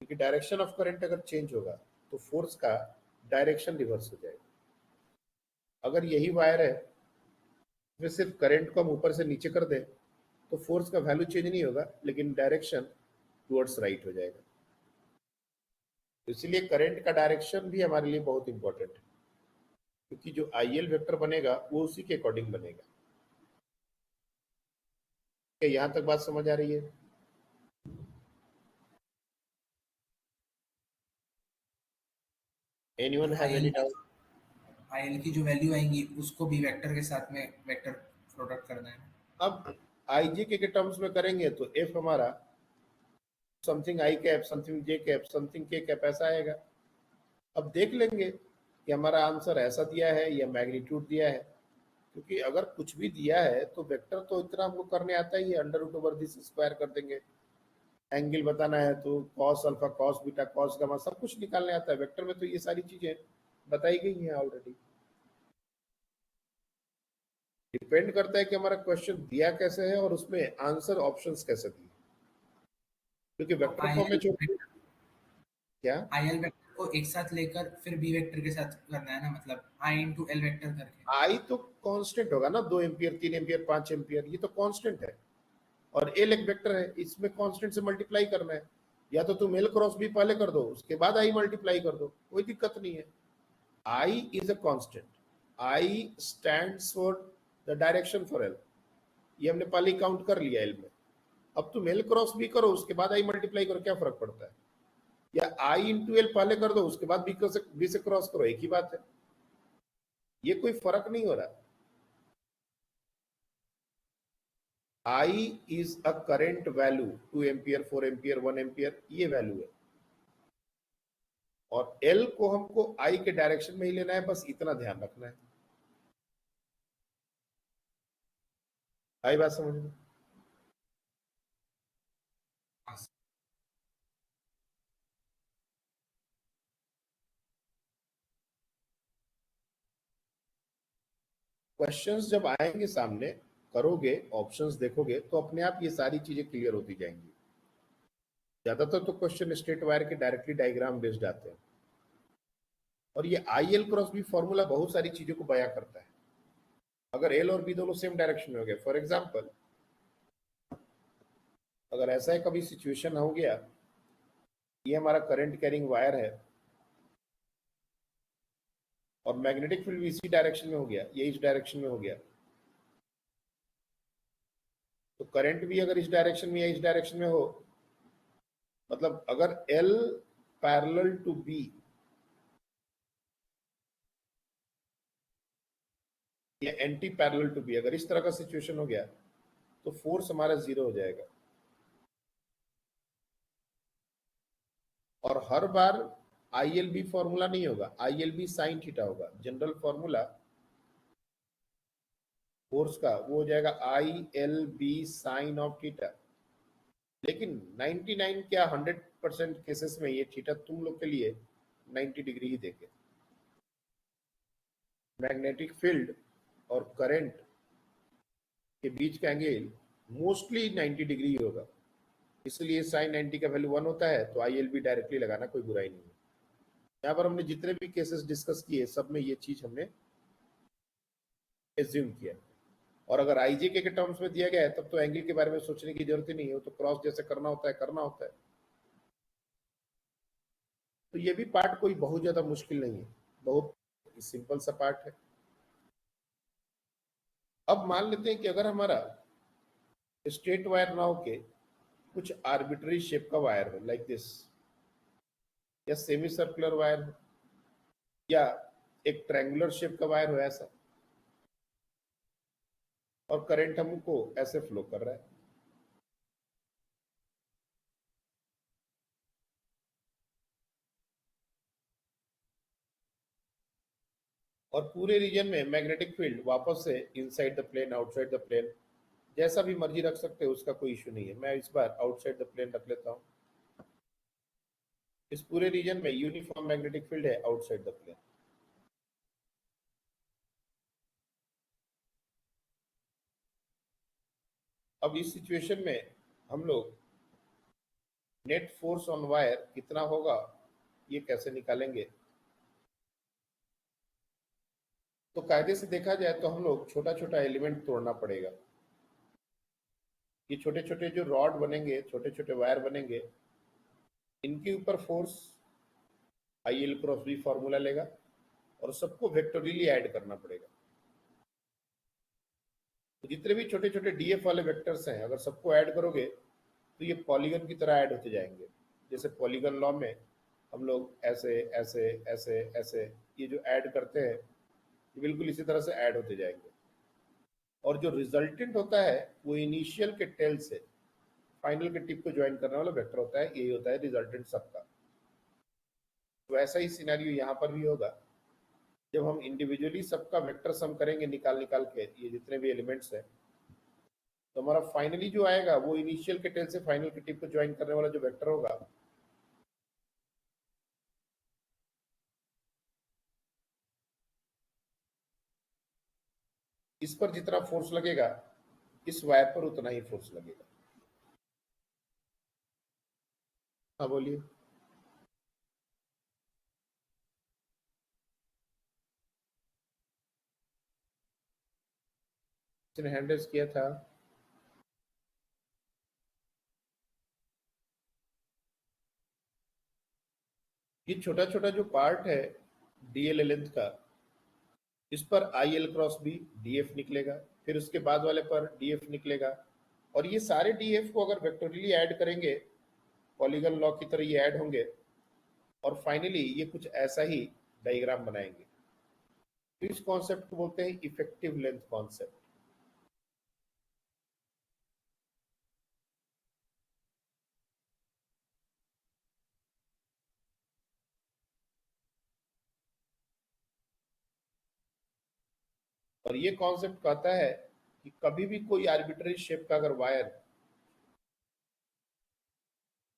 क्योंकि डायरेक्शन ऑफ करंट अगर चेंज होगा तो फोर्स का डायरेक्शन रिवर्स हो जाएगा। अगर यही वायर है इसमें सिर्फ करंट को हम ऊपर से नीचे कर दें तो फोर्स का वैल्यू चेंज नहीं होगा, लेकिन डायरेक्शन टुवर्ड्स राइट हो जाएगा। तो इसलिए करंट का डायरेक्शन भी हमारे लिए बहुत इंपॉर्टेंट है, क्योंकि जो आई एल वेक्टर बनेगा वो उसी के अकॉर्डिंग बनेगा। क्या यहां तक बात समझ आ रही है? Anyone have any doubt? IL की जो वैल्यू आएंगी उसको भी वेक्टर के साथ में वेक्टर प्रोडक्ट करना है। अब आई जे के टर्म्स में करेंगे तो एफ हमारा something I cap something J cap something के कैप ऐसा आएगा। अब देख लेंगे कि हमारा आंसर ऐसा दिया है या मैग्नीट्यूड दिया है, क्योंकि अगर कुछ भी दिया है तो वेक्टर तो इतना हमको करने आता ही है, under root over this square कर देंगे। एंगल बताना है तो cos alpha cos beta cos gamma सब कुछ निकालने आता है, वेक्टर में तो ये सारी चीजें बताई गई हैं ऑलरेडी। डिपेंड करता है कि हमारा क्वेश्चन दिया कैसे है और उसमें आंसर ऑप्शंस कैसे दिए, क्योंकि वेक्टर फॉर्म में जो क्या आईएल वेक्टर को एक साथ लेकर फिर बी वेक्टर के साथ करना है ना, मतलब आई इंटू एल वेक्टर करके। आई तो कांस्टेंट होगा ना, 2 एम्पियर 3 एम्पियर 5 एम्पियर ये तो कांस्टेंट है, और एल एक वेक्टर है, इसमें कांस्टेंट से मल्टीप्लाई करना है, या तो तुम एल क्रॉस बी पहले कर दो उसके बाद आई मल्टीप्लाई कर दो, कोई दिक्कत नहीं है। I is a constant, I stands for the direction for L, ये हमने पहले काउंट कर लिया एल में। अब तुम एल क्रॉस बी करो, उसके बाद आई मल्टीप्लाई करो, क्या फर्क पड़ता है? या आई इंटू एल पहले कर दो, उसके बाद बी से क्रॉस करो, एक ही बात है, ये कोई फर्क नहीं हो रहा। I is a current value, 2 ampere, 4 ampere, 1 ampere, ये वैल्यू है। और L को हमको I के डायरेक्शन में ही लेना है, बस इतना ध्यान रखना है। आई बात समझ में? क्वेश्चंस जब आएंगे सामने, करोगे, ऑप्शंस देखोगे, तो अपने आप ये सारी चीजें क्लियर होती जाएंगी। ज्यादातर तो क्वेश्चन स्ट्रेट वायर के डायरेक्टली डायग्राम बेस्ड आते हैं, और ये I L cross B formula बहुत सारी चीजों को बयां करता है। अगर एल और बी दोनों सेम डायरेक्शन में हो गए, फॉर एग्जाम्पल अगर ऐसा है कभी सिचुएशन हो गया, ये हमारा करंट कैरिंग वायर है और मैग्नेटिक फील्ड भी इसी डायरेक्शन में हो गया, ये इस डायरेक्शन में हो गया, तो करंट भी अगर इस डायरेक्शन में या इस डायरेक्शन में हो, मतलब अगर L पैरेलल टू B या एंटी पैरेलल टू B, अगर इस तरह का सिचुएशन हो गया तो फोर्स हमारा 0 हो जाएगा। और हर बार ILB फॉर्मूला नहीं होगा, ILB साइन थीटा होगा। जनरल फॉर्मूला फोर्स का वो हो जाएगा ILB साइन ऑफ थीटा। लेकिन 99 क्या 100% केसेस में ये थीटा तुम लोग के लिए 90 डिग्री ही देंगे। मैग्नेटिक फील्ड और करंट के बीच का एंगल मोस्टली 90 डिग्री होगा, इसलिए साइन 90 का वैल्यू 1 होता है, तो ILB डायरेक्टली लगाना कोई बुराई नहीं है। यहाँ पर हमने जितने भी केसेस डिस्कस किए, सब में ये चीज हमने एज्यूम किया। और अगर IJK के टर्म्स में दिया गया है, तब तो एंगल के बारे में सोचने की जरूरत ही नहीं है, वो तो क्रॉस जैसे करना होता है। तो ये भी पार्ट कोई बहुत ज्यादा मुश्किल नहीं है, बहुत सिंपल सा पार्ट है। अब मान लेते हैं कि अगर हमारा स्ट्रेट वायर ना होके कुछ आर्बिट्ररी शेप का वायर हो, लाइक दिस, या सेमी सर्कुलर वायर हो, या एक ट्रायंगुलर शेप का वायर हो ऐसा, और करंट हमको ऐसे फ्लो कर रहा है, और पूरे रीजन में मैग्नेटिक फील्ड वापस से inside the plane, outside the plane, जैसा भी मर्जी रख सकते हो, उसका कोई इश्यू नहीं है। मैं इस बार आउटसाइड द प्लेन रख लेता हूं। इस पूरे रीजन में यूनिफॉर्म मैग्नेटिक फील्ड है आउटसाइड द प्लेन। अब इस सिचुएशन में हम लोग नेट फोर्स ऑन वायर कितना होगा ये कैसे निकालेंगे? तो कायदे से देखा जाए तो हम लोग छोटा छोटा एलिमेंट तोड़ना पड़ेगा। ये छोटे छोटे जो रॉड बनेंगे, छोटे छोटे वायर बनेंगे, इनके ऊपर force IL cross B formula लेगा और सबको वेक्टोरियली ऐड करना पड़ेगा। तो जितने भी छोटे छोटे DF वाले वेक्टर्स हैं, अगर सबको ऐड करोगे तो ये पॉलीगन की तरह ऐड होते जाएंगे। जैसे पॉलीगन लॉ में हम लोग ऐसे ऐसे ऐसे ऐसे ये जो ऐड करते हैं, ये बिल्कुल इसी तरह से ऐड होते जाएंगे। और जो रिजल्टेंट होता है वो इनिशियल के टेल से फाइनल के टिप को ज्वाइन करने वाला वेक्टर होता है, यही होता है रिजल्टेंट सबका। तो ऐसा ही सिनेरियो यहाँ पर भी होगा। जब हम इंडिविजुअली सबका वेक्टर सम करेंगे निकाल के ये जितने भी एलिमेंट्स हैं, तो हमारा फाइनली जो आएगा वो इनिशियल के टेल से फाइनल के टिप को ज्वाइन करने वाला जो वेक्टर होगा, इस पर जितना फोर्स लगेगा इस वायर पर उतना ही फोर्स लगेगा। हाँ बोलिए। इसने हैंड रेज किया था। ये छोटा छोटा जो पार्ट है DL लेंथ का, इस पर IL क्रॉस B DF निकलेगा, फिर उसके बाद वाले पर DF निकलेगा, और ये सारे डीएफ को अगर वेक्टोरियली ऐड करेंगे, पॉलीगन लॉ की तरह ये ऐड होंगे और फाइनली ये कुछ ऐसा ही डायग्राम बनाएंगे। तो इस कॉन्सेप्ट को बोलते हैं इफेक्टिव लेंथ कॉन्सेप्ट। और ये कॉन्सेप्ट कहता है कि कभी भी कोई आर्बिट्ररी शेप का अगर वायर,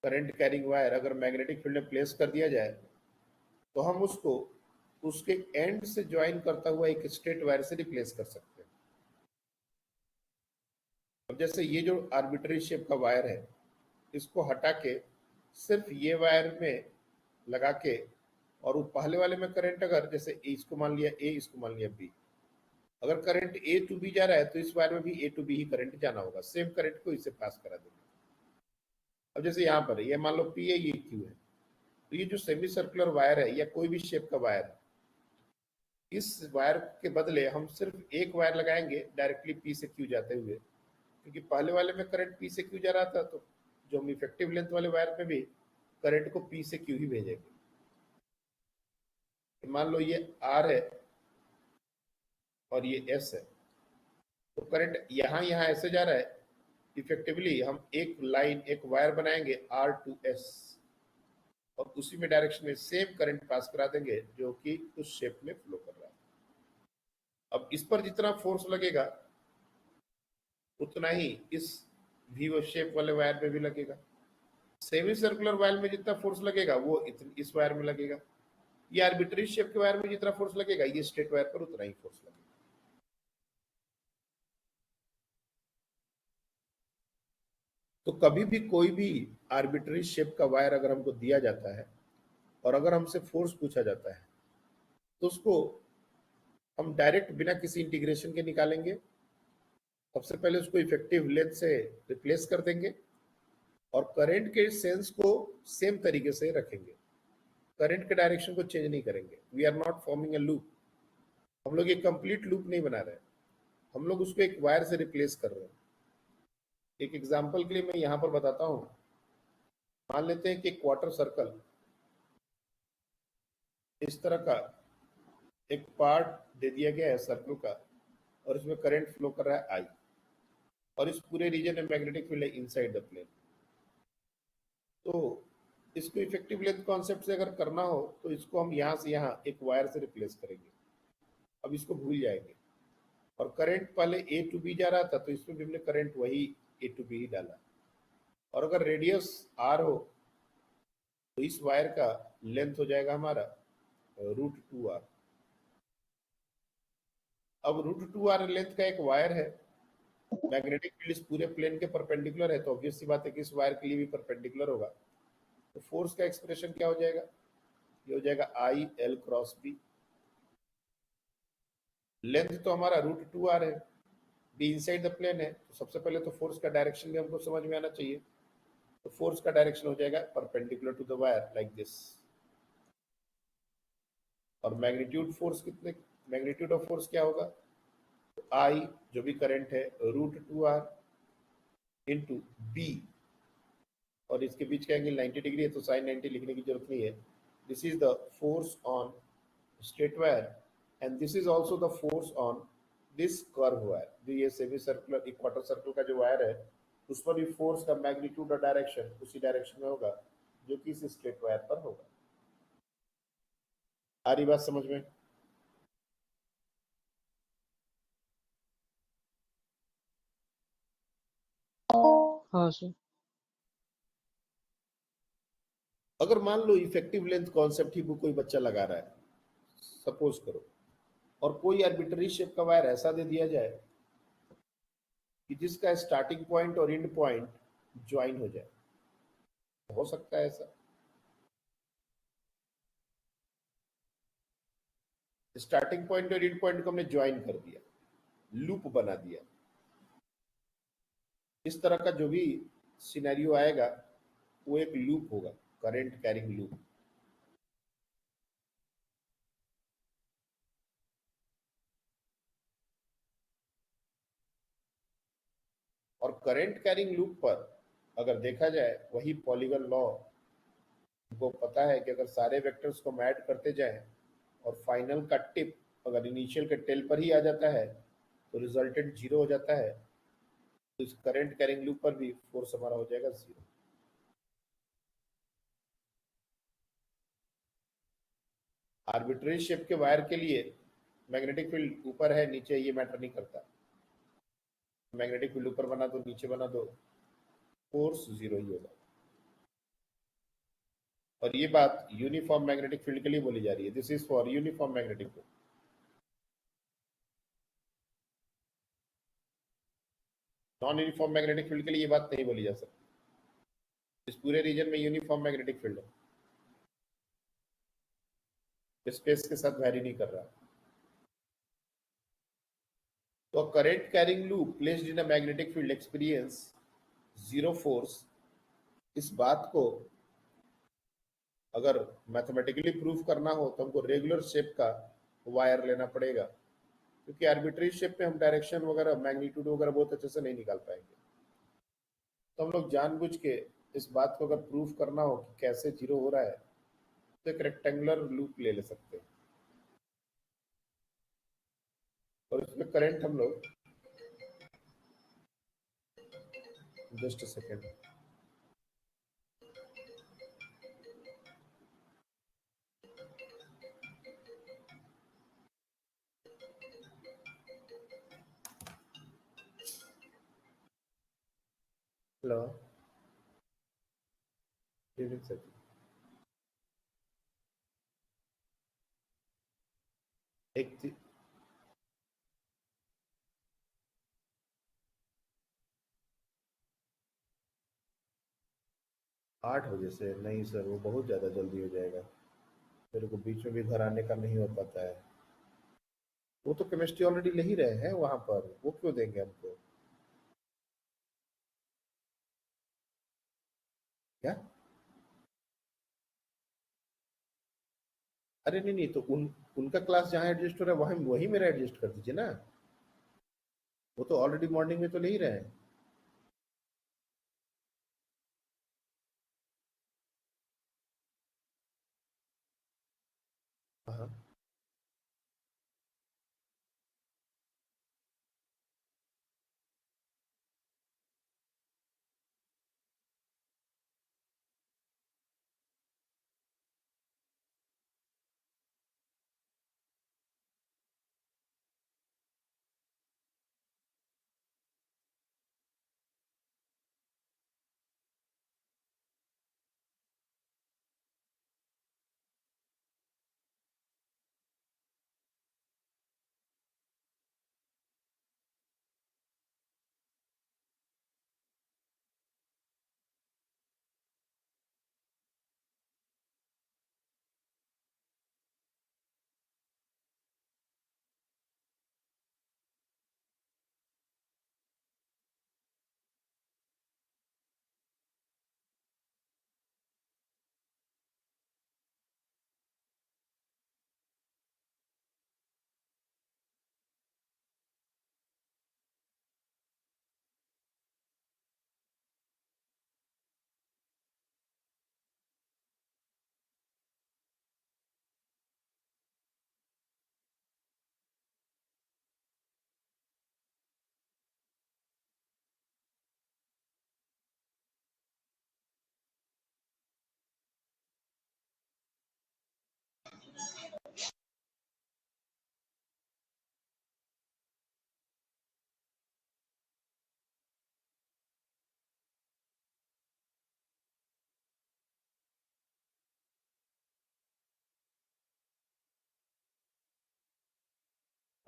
करंट कैरिंग वायर अगर मैग्नेटिक फील्ड में प्लेस कर दिया जाए तो हम उसको उसके एंड से ज्वाइन करता हुआ एक स्ट्रेट वायर से रिप्लेस कर सकते हैं। अब जैसे ये जो आर्बिट्ररी शेप का वायर है, इसको हटा के सिर्फ ये वायर में लगा के, और वो पहले वाले में करंट अगर जैसे इसको मान लिया ए, इसको मान लिया बी, अगर करंट ए टू बी जा रहा है तो इस वायर में भी ए टू बी ही करंट जाना होगा, सेम करंट को इससे पास करा देंगे। अब जैसे यहाँ पर ये मान लो पी है, ये क्यू है, तो ये जो सेमी सर्कुलर वायर है या कोई भी शेप का वायर है, इस वायर के बदले हम सिर्फ एक वायर लगाएंगे डायरेक्टली पी से क्यू जाते हुए, क्योंकि पहले वाले में करंट पी से क्यू जा रहा था, तो जो हम इफेक्टिव लेंथ वाले वायर में भी करंट को पी से क्यू ही भेजेंगे। मान लो ये आर है और ये एस है, तो करंट यहाँ यहाँ ऐसे जा रहा है, इफेक्टिवली हम एक लाइन, एक वायर बनाएंगे आर टू एस, और उसी में डायरेक्शन में सेम करंट पास करा देंगे जो कि उस शेप में फ्लो कर रहा है। अब इस पर जितना फोर्स लगेगा उतना ही इस वी शेप वाले वायर में भी लगेगा। सेमी सर्कुलर वायर में जितना फोर्स लगेगा वो इस वायर में लगेगा। ये आर्बिट्ररी शेप के वायर में जितना फोर्स लगेगा ये स्ट्रेट वायर पर उतना ही फोर्स लगेगा। तो कभी भी कोई भी आर्बिट्ररी शेप का वायर अगर हमको दिया जाता है और अगर हमसे फोर्स पूछा जाता है तो उसको हम डायरेक्ट बिना किसी इंटीग्रेशन के निकालेंगे। सबसे पहले उसको इफेक्टिव लेंथ से रिप्लेस कर देंगे और करंट के सेंस को सेम तरीके से रखेंगे, करंट के डायरेक्शन को चेंज नहीं करेंगे। We are not forming a loop, हम लोग एक कंप्लीट लूप नहीं बना रहे हैं, हम लोग उसको एक वायर से रिप्लेस कर रहे हैं। एक एग्जांपल के लिए मैं यहाँ पर बताता हूँ। मान लेते हैं कि क्वार्टर सर्कल इस तरह का एक पार्ट दे दिया गया है सर्कल का, और इसमें करंट फ्लो कर रहा है आई, और इस पूरे रीजन में मैग्नेटिक फील्ड है इनसाइड द प्लेन। तो इसको इफेक्टिव लेंथ कॉन्सेप्ट से अगर करना हो तो इसको हम यहाँ से यहाँ एक वायर से रिप्लेस करेंगे। अब इसको भूल जाएंगे, और करंट पहले ए टू बी जा रहा था तो इसमें भी हमने करंट वही ए टू बी ही डाला, और अगर रेडियस आर हो तो इस वायर का लेंथ हो जाएगा हमारा √2r। अब √2r लेंथ का एक वायर है, मैग्नेटिक फील्ड इस पूरे प्लेन के परपेंडिकुलर है, तो ऑब्वियस सी बात है कि इस वायर के लिए भी परपेंडिकुलर होगा। तो फोर्स का एक्सप्रेशन क्या हो जाएगा, ये हो जाएगा I L cross B. Length तो हमारा √2r है, बी इनसाइड द प्लेन है, तो सबसे पहले तो फोर्स का डायरेक्शन भी हमको समझ में आना चाहिए। तो फोर्स का डायरेक्शन हो जाएगा perpendicular to the wire like this. और मैग्नीट्यूड फोर्स कितने, मैग्नीट्यूड ऑफ फोर्स क्या होगा, तो आई जो भी करंट है √2r इंटू बी, और इसके बीच का एंगल 90 डिग्री है तो sin 90 लिखने की जरूरत नहीं है। This is the force on straight wire and this is also the force on this curve wire. जो ये सेमी सर्कुलर इक्वाटर सर्कल का जो वायर है उस पर भी फोर्स का मैग्नीट्यूड और डायरेक्शन उसी डायरेक्शन में होगा जो कि इस स्ट्रेट वायर पर होगा। आ रही बात समझ में? हाँ सर। अगर मान लो इफेक्टिव लेंथ कॉन्सेप्ट ही कोई बच्चा लगा रहा है, सपोज करो, और कोई आर्बिट्ररी शेप का वायर ऐसा दे दिया जाए कि जिसका स्टार्टिंग पॉइंट और एंड पॉइंट ज्वाइन हो जाए, हो सकता है ऐसा? स्टार्टिंग पॉइंट और एंड पॉइंट को हमने ज्वाइन कर दिया, लूप बना दिया। इस तरह का जो भी सिनेरियो आएगा वो एक लूप होगा, करंट कैरिंग लूप। और और करंट कैरिंग लूप पर अगर देखा जाए वही पॉलीगन लॉ, हमको पता है कि अगर सारे वेक्टर्स को ऐड करते जाएं और फाइनल का टिप अगर इनिशियल के टेल पर ही आ जाता है तो रिजल्टेंट 0 हो जाता है। तो इस करंट कैरिंग लूप पर भी फोर्स हमारा हो जाएगा 0। आर्बिट्रेरी शेप के वायर के लिए मैग्नेटिक फील्ड ऊपर है नीचे ये मैटर नहीं करता, मैग्नेटिक फील्ड ऊपर बना दो नीचे बना दो, फोर्स 0 ही होगा। और ये बात यूनिफॉर्म मैग्नेटिक फील्ड के लिए बोली जा रही है, this is for uniform magnetic field. Non uniform magnetic field के लिए ये बात नहीं बोली जा सकती। इस पूरे रीजन में यूनिफॉर्म मैग्नेटिक फील्ड है, स्पेस के साथ वैरी नहीं कर रहा। तो current carrying loop placed in a magnetic field experience 0 force. इस बात को अगर मैथमेटिकली प्रूफ करना हो तो हमको रेगुलर शेप का वायर लेना पड़ेगा, क्योंकि आर्बिट्री शेप में हम डायरेक्शन वगैरह मैग्नीट्यूड वगैरह बहुत अच्छे से नहीं निकाल पाएंगे। तो हम लोग जानबूझ के इस बात को अगर प्रूफ करना हो कि कैसे 0 हो रहा है तो एक रेक्टेंगुलर लूप ले सकते हैं और इसमें करंट हम लोग जस्ट सेकेंड हेलो एक 8 बजे से नहीं सर, वो बहुत ज़्यादा जल्दी हो जाएगा, मेरे को बीच में भी घर आने का नहीं हो पाता है। वो तो केमिस्ट्री ऑलरेडी ले ही रहे हैं वहां पर, वो क्यों देंगे हमको? क्या? अरे नहीं नहीं, तो उनका क्लास जहाँ एडजस्ट हो रहा है वहीं वही मेरा एडजस्ट कर दीजिए ना, वो तो ऑलरेडी मॉर्निंग में तो ले ही रहे हैं। हाँ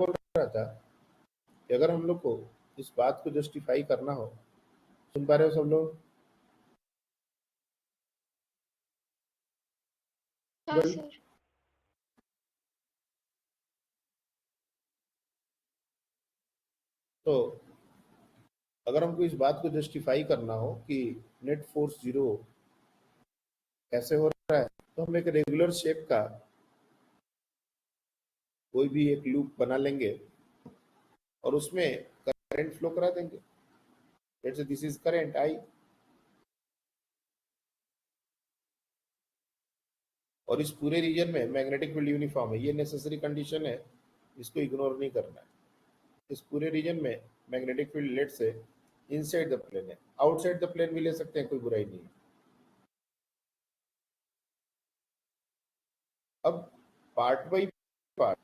बोल रहा था कि अगर हम लोग को इस बात को जस्टिफाई करना हो, सुन पा रहे हो सब लोग? हाँ वही सर। तो अगर हमको इस बात को जस्टिफाई करना हो कि नेट फोर्स 0 कैसे हो रहा है, तो हम एक रेगुलर शेप का कोई भी एक लूप बना लेंगे और उसमें करंट फ्लो करा देंगे। Let's say this is current I, और इस पूरे रीजन में मैग्नेटिक फील्ड यूनिफॉर्म है। ये नेसेसरी कंडीशन है, इसको इग्नोर नहीं करना है। इस पूरे रीजन में मैग्नेटिक फील्ड लेट से इनसाइड द प्लेन है, आउटसाइड द प्लेन भी ले सकते हैं, कोई बुराई नहीं है। अब पार्ट बाई पार्ट,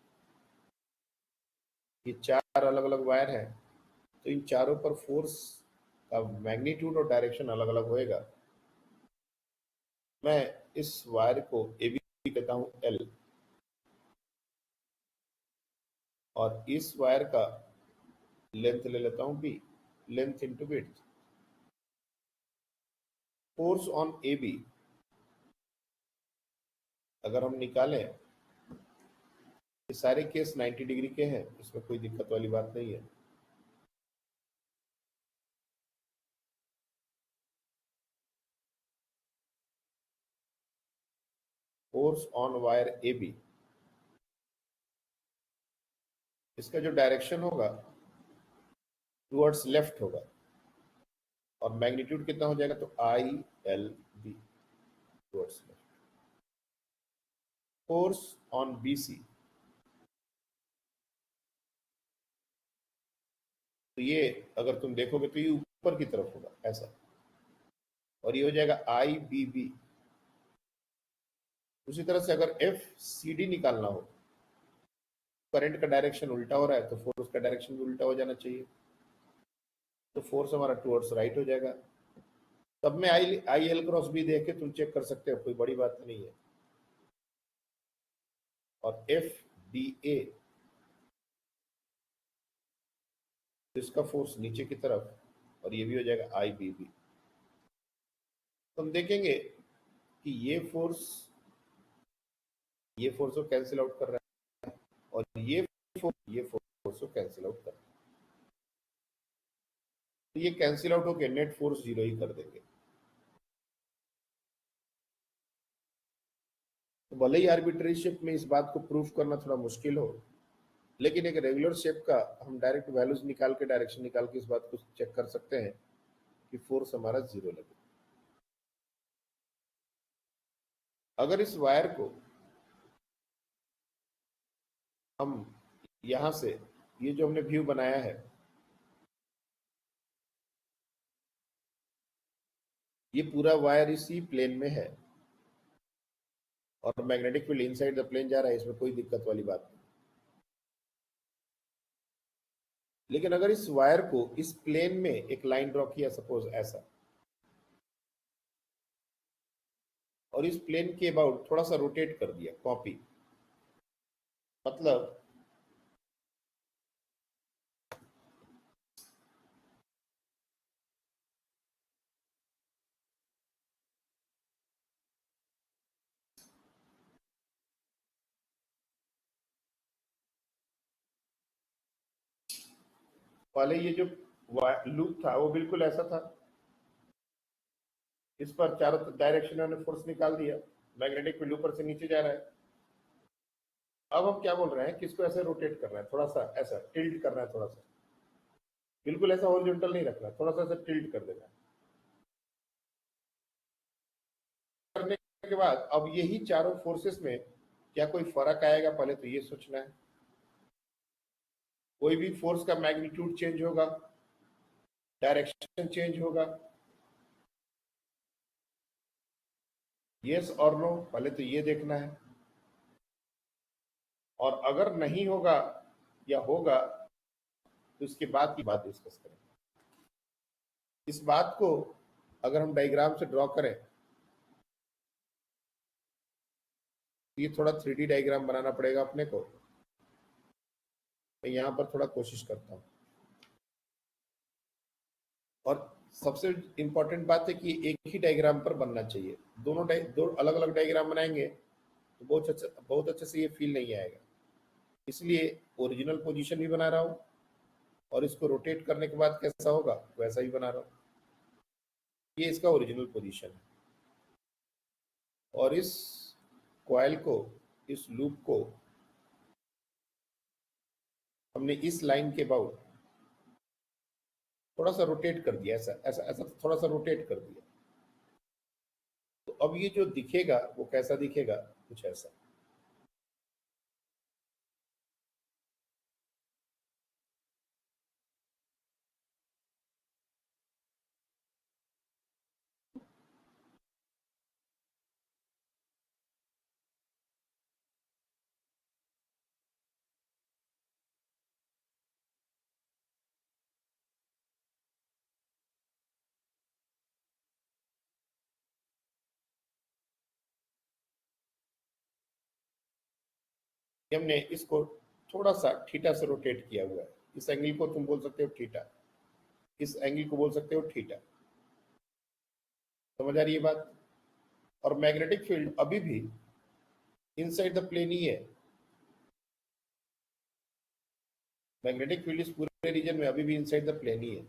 ये चार अलग अलग वायर हैं, तो इन चारों पर फोर्स का मैग्नीट्यूड और डायरेक्शन अलग अलग होएगा। मैं इस वायर को ए बी कहता हूं एल, और इस वायर का लेंथ ले लेता हूं B, length into width. Force on A B अगर हम निकालें, ये सारे केस 90 डिग्री के हैं, इसमें कोई दिक्कत वाली बात नहीं है। Force on wire A B, इसका जो डायरेक्शन होगा टुवर्ड्स लेफ्ट होगा, और मैग्नीट्यूड कितना हो जाएगा, तो I L B, towards left. Force on B C, तो ये अगर तुम देखोगे तो ये ऊपर की तरफ होगा ऐसा, और ये हो जाएगा आई बी बी। उसी तरह से अगर एफ सी डी निकालना हो, करंट का डायरेक्शन उल्टा हो रहा है तो फोर्स का डायरेक्शन भी उल्टा हो जाना चाहिए, तो फोर्स हमारा टुवर्ड्स राइट हो जाएगा। तब में आई एल क्रॉस बी देख के तुम चेक कर सकते हो, कोई बड़ी बात नहीं है। और एफ डी ए, इसका फोर्स नीचे की तरफ, और ये भी हो जाएगा आई बी बी। तो हम देखेंगे कि ये फोर्स को कैंसिल आउट कर रहा है, और ये फोर्स को कैंसिल आउट कर रहा है, तो ये कैंसिल आउट होकर नेट फोर्स 0 ही कर देंगे। तो भले ही आर्बिट्ररी शेप में इस बात को प्रूफ करना थोड़ा मुश्किल हो, लेकिन एक रेगुलर शेप का हम डायरेक्ट वैल्यूज निकाल के, डायरेक्शन निकाल के इस बात को चेक कर सकते हैं कि फोर्स हमारा 0 लगे। अगर इस वायर को हम यहां से, ये जो हमने व्यू बनाया है, ये पूरा वायर इसी प्लेन में है, और magnetic field inside the plane जा रहा है, इसमें कोई दिक्कत वाली बात नहीं। लेकिन अगर इस वायर को इस प्लेन में एक लाइन ड्रॉ किया, सपोज ऐसा, और इस प्लेन के अबाउट थोड़ा सा रोटेट कर दिया, कॉपी, मतलब पहले ये जो लूप था वो बिल्कुल ऐसा था, इस पर चारों डायरेक्शन में फोर्स निकाल दिया, मैग्नेटिक फील्ड ऊपर से नीचे जा रहा है। अब हम क्या बोल रहे हैं कि इसको ऐसे रोटेट करना है, थोड़ा सा ऐसा टिल्ट करना है, थोड़ा सा, बिल्कुल ऐसा हॉरिजॉन्टल नहीं रखना, थोड़ा सा ऐसा टिल्ट कर देना है। करने के बाद अब यही चारों फोर्सेस में क्या कोई फर्क आएगा, पहले तो ये सोचना है। कोई भी फोर्स का मैग्नीट्यूड चेंज होगा, डायरेक्शन चेंज होगा, यस और नो, पहले तो ये देखना है। और अगर नहीं होगा या होगा तो इसके बाद की बात डिस्कस करेंगे। इस बात को अगर हम डायग्राम से ड्रॉ करें, ये थोड़ा 3D डायग्राम बनाना पड़ेगा अपने को। मैं यहां पर थोड़ा कोशिश करता हूं, और सबसे इंपॉर्टेंट बात है कि एक ही डायग्राम पर बनना चाहिए। दो अलग अलग डायग्राम बनाएंगे तो बहुत अच्छे से ये फील नहीं आएगा। इसलिए ओरिजिनल पोजीशन भी बना रहा हूं, और इसको रोटेट करने के बाद कैसा होगा वैसा ही बना रहा हूं। ये इसका ओरिजिनल पोजीशन है, और इस कॉइल को, इस लूप को हमने इस लाइन के अबाउट थोड़ा सा रोटेट कर दिया, ऐसा ऐसा ऐसा थोड़ा सा रोटेट कर दिया। तो अब ये जो दिखेगा वो कैसा दिखेगा, कुछ ऐसा। हमने इसको थोड़ा सा थीटा से रोटेट किया हुआ है। इस एंगल को तुम बोल सकते हो थीटा, इस एंगल को बोल सकते हो थीटा। समझ आ रही है बात? और मैग्नेटिक फील्ड अभी भी इनसाइड द प्लेन ही है। मैग्नेटिक फील्ड इस पूरे रीजन में अभी भी इनसाइड द प्लेन ही है।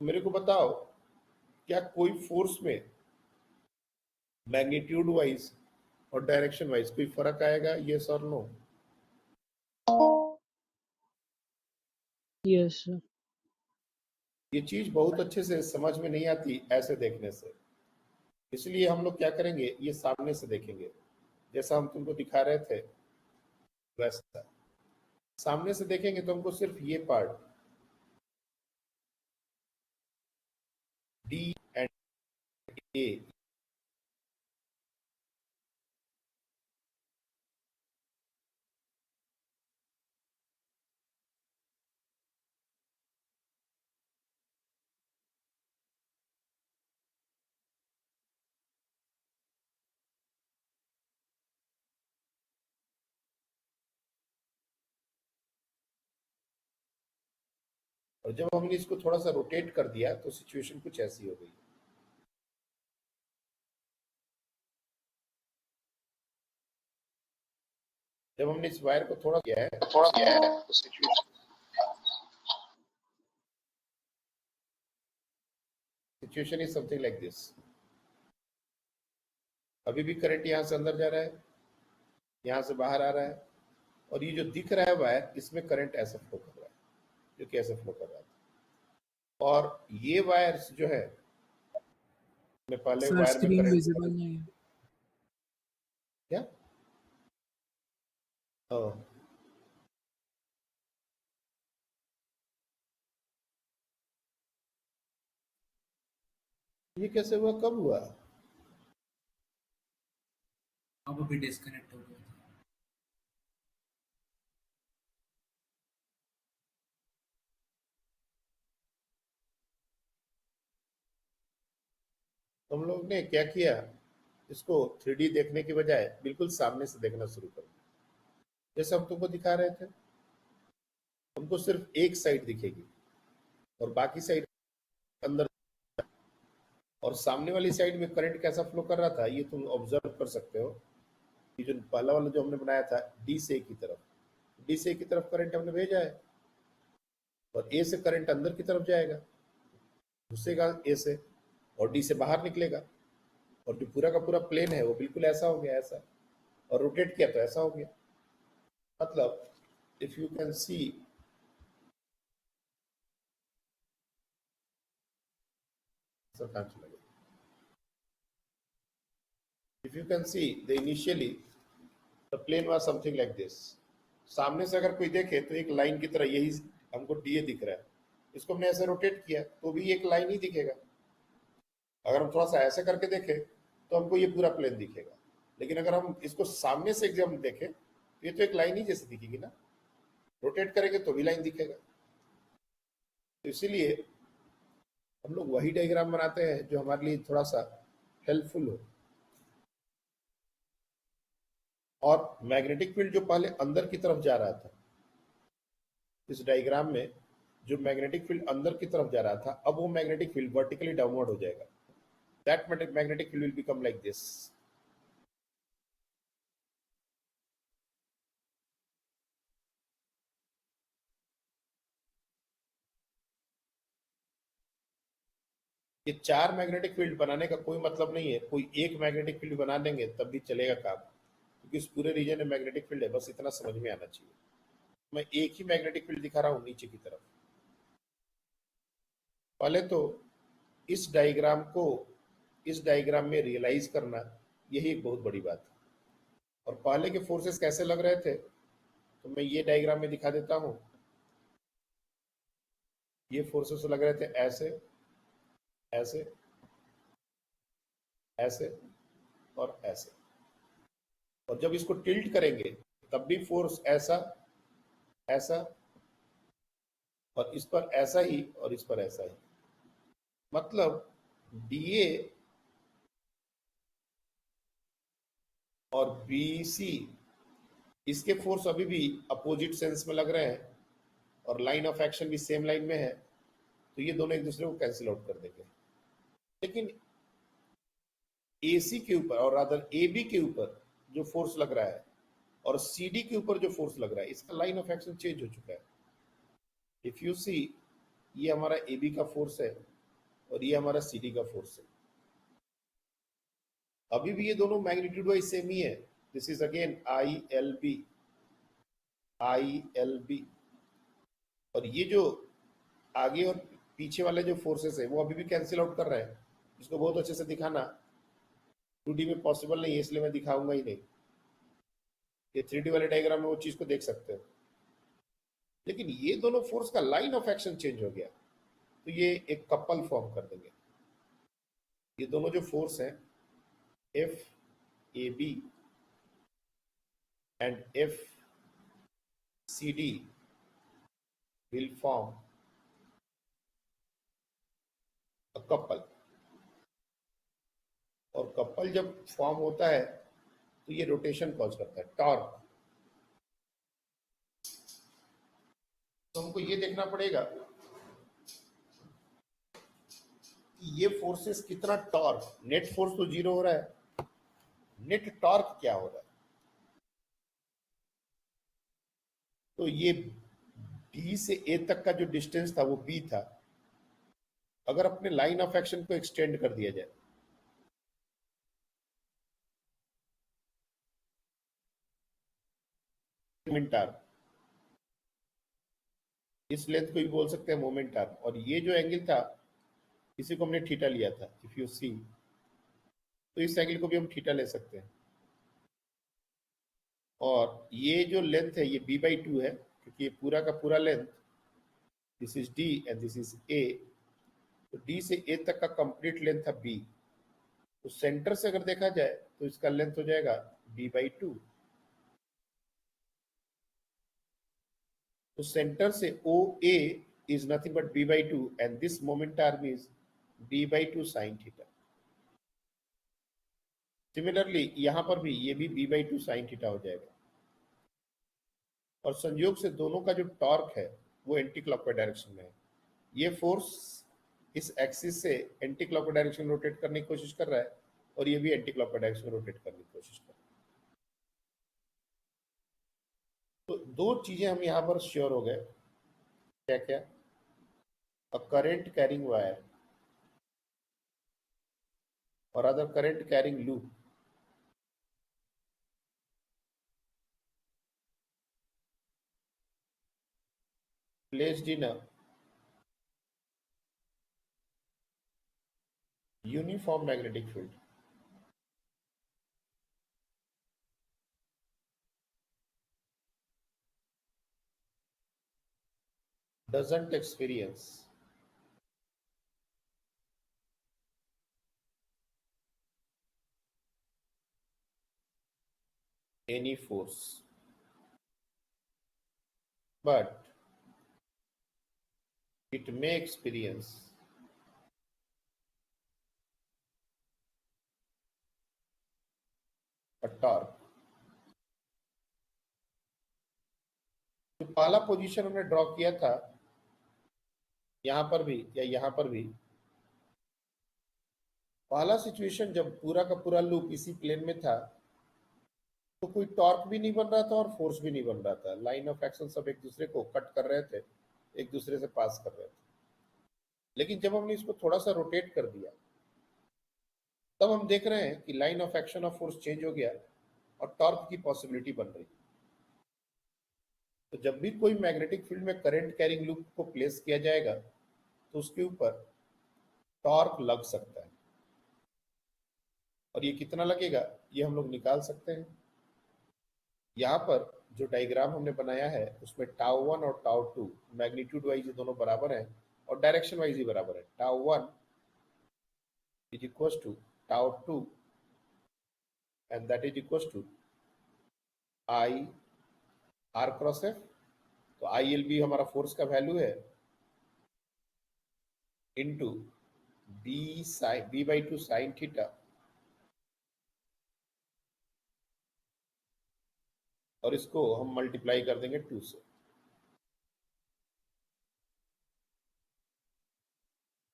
मेरे को बताओ, क्या कोई फोर्स में मैग्नीट्यूड वाइज और डायरेक्शन वाइज कोई फर्क आएगा, यस और नो? Yes sir. ये चीज बहुत अच्छे से समझ में नहीं आती ऐसे देखने से, इसलिए हम लोग क्या करेंगे, ये सामने से देखेंगे। जैसा हम तुमको दिखा रहे थे वैसा सामने से देखेंगे तो हमको सिर्फ ये पार्ट डी एंड ए और जब हमने इसको थोड़ा सा रोटेट कर दिया तो सिचुएशन कुछ ऐसी हो गई। जब हमने इस वायर को थोड़ा किया है तो situation is something like this. अभी भी करंट यहां से अंदर जा रहा है, यहां से बाहर आ रहा है, और ये जो दिख रहा है वायर, इसमें करंट ऐसा फ्लो कर रहा है, जो कि ऐसे फ्लो कर रहा था। और ये वायर्स जो है, मैं पहले सर वायर में स्क्रीन करंट विजिबल नहीं है। क्या हाँ, ये कैसे हुआ, कब हुआ? अब अभी डिस्कनेक्ट हो गया था। तो हम लोग ने क्या किया, इसको 3D देखने की बजाय बिल्कुल सामने से देखना शुरू कर दिया। जैसे हम तुमको दिखा रहे थे, हमको सिर्फ एक साइड दिखेगी और बाकी साइड अंदर, और सामने वाली साइड में करंट कैसा फ्लो कर रहा था ये तुम ऑब्जर्व कर सकते हो। ये जो पहला वाला जो हमने बनाया था डी से ए की तरफ, डी से ए की तरफ करंट हमने भेजा है, और ए से करंट अंदर की तरफ जाएगा, घुसेगा ए से, और डी से बाहर निकलेगा, और जो पूरा का पूरा प्लेन है वो बिल्कुल ऐसा हो गया, ऐसा, और रोटेट किया तो ऐसा हो गया। मतलब if you can see, if you can see the initially the plane was something like this। सामने से अगर कोई देखे तो एक लाइन की तरह यही हमको डीए दिख रहा है, इसको हमने ऐसे रोटेट किया तो भी एक लाइन ही दिखेगा। अगर हम थोड़ा सा ऐसे करके देखें तो हमको ये पूरा प्लेन दिखेगा, लेकिन अगर हम इसको सामने से एकदम देखें तो ये तो एक लाइन ही जैसे दिखेगी ना, रोटेट करेंगे तो भी लाइन दिखेगा। तो इसीलिए हम लोग वही डायग्राम बनाते हैं जो हमारे लिए थोड़ा सा हेल्पफुल हो। और मैग्नेटिक फील्ड जो पहले अंदर की तरफ जा रहा था, इस डायग्राम में जो मैग्नेटिक फील्ड अंदर की तरफ जा रहा था, अब वो मैग्नेटिक फील्ड वर्टिकली डाउनवर्ड हो जाएगा। That magnetic field will become like this. ये चार मैग्नेटिक फील्ड बनाने का कोई मतलब नहीं है, कोई एक मैग्नेटिक फील्ड बना देंगे तब भी चलेगा काम, क्योंकि इस पूरे रीजन में मैग्नेटिक फील्ड है, बस इतना समझ में आना चाहिए। मैं एक ही मैग्नेटिक फील्ड दिखा रहा हूं नीचे की तरफ। पहले तो इस डायग्राम में रियलाइज करना यही एक बहुत बड़ी बात है। और पहले के फोर्सेस कैसे लग रहे थे तो मैं ये डायग्राम में दिखा देता हूं। ये फोर्सेस लग रहे थे ऐसे ऐसे ऐसे और ऐसे, और जब इसको टिल्ट करेंगे तब भी फोर्स ऐसा ऐसा, और इस पर ऐसा ही और इस पर ऐसा ही। मतलब डीए और बीसी इसके फोर्स अभी भी अपोजिट सेंस में लग रहे हैं और लाइन ऑफ एक्शन भी सेम लाइन में है, तो ये दोनों एक दूसरे को कैंसिल आउट कर देंगे। लेकिन एसी के ऊपर और रादर एबी के ऊपर जो फोर्स लग रहा है और सीडी के ऊपर जो फोर्स लग रहा है, इसका लाइन ऑफ एक्शन चेंज हो चुका है। इफ यू सी, ये हमारा एबी का फोर्स है और ये हमारा सीडी का फोर्स है। अभी भी ये दोनों मैग्नीट्यूड वाइज सेम ही है। This is again I L B, और ये जो आगे और पीछे वाले जो फोर्सेस है वो अभी भी कैंसिल आउट कर रहे हैं। इसको बहुत अच्छे से दिखाना 2D में पॉसिबल नहीं है, इसलिए मैं दिखाऊंगा ही नहीं। ये 3D वाले डायग्राम में वो चीज को देख सकते हो। लेकिन ये दोनों फोर्स का लाइन ऑफ एक्शन चेंज हो गया, तो ये एक कपल फॉर्म कर देंगे। ये दोनों जो फोर्स हैं F A B and F C D will form a couple. और कपल जब फॉर्म होता है तो ये रोटेशन कॉज करता है, टॉर्क। तो हमको ये देखना पड़ेगा कि ये फोर्सेस कितना टॉर्क, नेट फोर्स तो 0 हो रहा है, नेट टॉर्क क्या हो रहा है। तो ये डी से ए तक का जो डिस्टेंस था वो बी था। अगर अपने लाइन ऑफ एक्शन को एक्सटेंड कर दिया जाए, मोमेंट आर्म, इस लेंथ को भी बोल सकते हैं मोमेंट आर्म, और ये जो एंगल था इसी को हमने थीटा लिया था। इफ यू सी, तो इस एंगल को भी हम थीटा ले सकते हैं। और ये जो लेंथ है ये b/2 है, क्योंकि ये पूरा का पूरा length, this is d and this is a, तो d से a तक का कंप्लीट लेंथ था b। तो सेंटर से अगर देखा जाए तो इसका लेंथ हो जाएगा b/2। तो सेंटर से OA is nothing but b/2 and this moment arm is b/2 sin theta। Similarly यहां पर भी ये भी b/2 sin theta हो जाएगा। और संयोग से दोनों का जो टॉर्क है वो एंटी क्लॉकवाइज डायरेक्शन में है। ये फोर्स इस एक्सिस से एंटी क्लॉकवाइज डायरेक्शन में रोटेट करने की कोशिश कर रहा है और ये भी एंटी क्लॉकवाइज डायरेक्शन में रोटेट करने की कोशिश कर रहा है। तो दो चीजें हम यहां पर श्योर हो गए, क्या क्या? अ करंट कैरिंग वायर और other current carrying loop placed in a uniform magnetic field doesn't experience any force, but it may experience a torque। तो पहला पोजीशन हमने ड्रॉ किया था, यहां पर भी या यहां पर भी, पहला सिचुएशन जब पूरा का पूरा लूप इसी प्लेन में था तो कोई टॉर्क भी नहीं बन रहा था और फोर्स भी नहीं बन रहा था। लाइन ऑफ एक्शन सब एक दूसरे को कट कर रहे थे, एक दूसरे से पास कर रहे थे। लेकिन जब हमने इसको थोड़ा सा रोटेट कर दिया तब हम देख रहे हैं कि line of action of force change हो गया और टॉर्क की पॉसिबिलिटी बन रही। तो जब भी कोई मैग्नेटिक फील्ड में करंट कैरिंग लूप को प्लेस किया जाएगा तो उसके ऊपर टॉर्क लग सकता है, और ये कितना लगेगा ये हम लोग निकाल सकते हैं। यहाँ पर जो डायग्राम हमने बनाया है उसमें टाउ 1 और टाउ 2 मैग्नीट्यूड वाइज दोनों बराबर हैं और डायरेक्शन वाइज ही बराबर है। Tau 1 is equal to tau 2 and that is equal to I R cross F. तो आई एल बी हमारा फोर्स का वैल्यू है इंटू b/2 साइन थीटा, और इसको हम मल्टीप्लाई कर देंगे 2 से।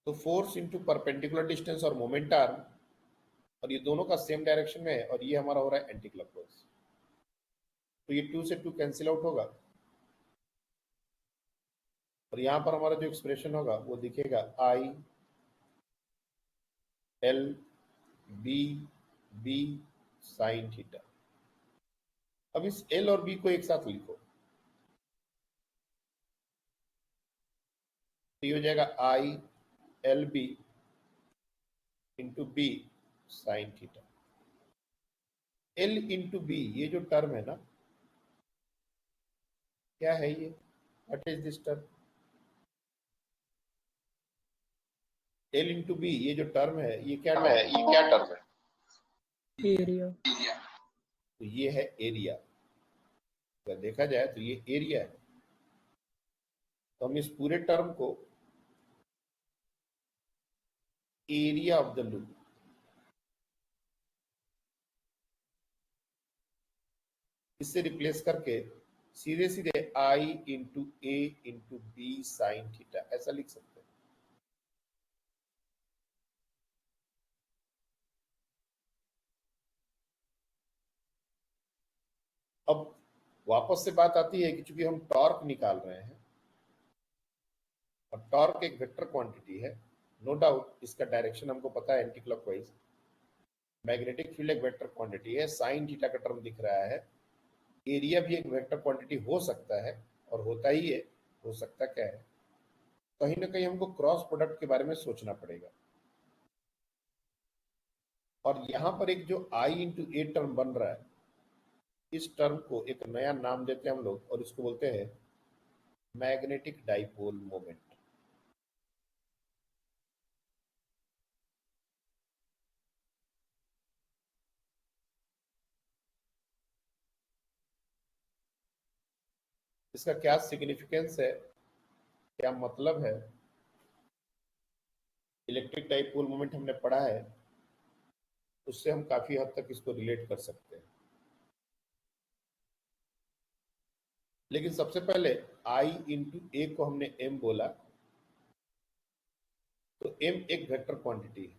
तो फोर्स इंटू परपेंडिकुलर डिस्टेंस और मोमेंट आर्म, और ये दोनों का सेम डायरेक्शन में है, और ये हमारा हो रहा है एंटी क्लॉकवाइज। तो ये 2 से 2 कैंसिल आउट होगा, और यहाँ पर हमारा जो एक्सप्रेशन होगा वो दिखेगा I L B B sine theta. अब इस एल और बी को एक साथ लिखो, तो ये हो जाएगा I L B into B sine theta. L into B ये जो टर्म है ना, क्या है ये, what is this term? L into B ये जो टर्म है ये क्या टर्म है? एरिया। तो ये है एरिया। अगर देखा जाए तो ये एरिया है। तो हम इस पूरे टर्म को एरिया ऑफ द लूप, इससे रिप्लेस करके सीधे सीधे आई इंटू ए इंटू बी साइन थीटा ऐसा लिख सकते हैं। अब वापस से बात आती है कि चूंकि हम टॉर्क निकाल रहे हैं और टॉर्क एक वेक्टर क्वांटिटी है, नो डाउट इसका डायरेक्शन हमको पता है एंटी क्लॉकवाइज। मैग्नेटिक फील्ड एक वेक्टर क्वांटिटी है, साइन थीटा का टर्म दिख रहा है। एरिया भी एक वेक्टर क्वांटिटी हो सकता है, और होता ही है। हो सकता क्या है, कहीं ना कहीं हमको क्रॉस प्रोडक्ट के बारे में सोचना पड़ेगा। और यहां पर एक जो आई इंटू ए टर्म बन रहा है, इस टर्म को एक नया नाम देते हैं हम लोग, और इसको बोलते हैं मैग्नेटिक डाइपोल मोमेंट। इसका क्या सिग्निफिकेंस है, क्या मतलब है? इलेक्ट्रिक डाइपोल मोमेंट हमने पढ़ा है, उससे हम काफी हद तक इसको रिलेट कर सकते हैं। लेकिन सबसे पहले आई इंटू ए को हमने एम बोला, तो एम एक वेक्टर क्वांटिटी है।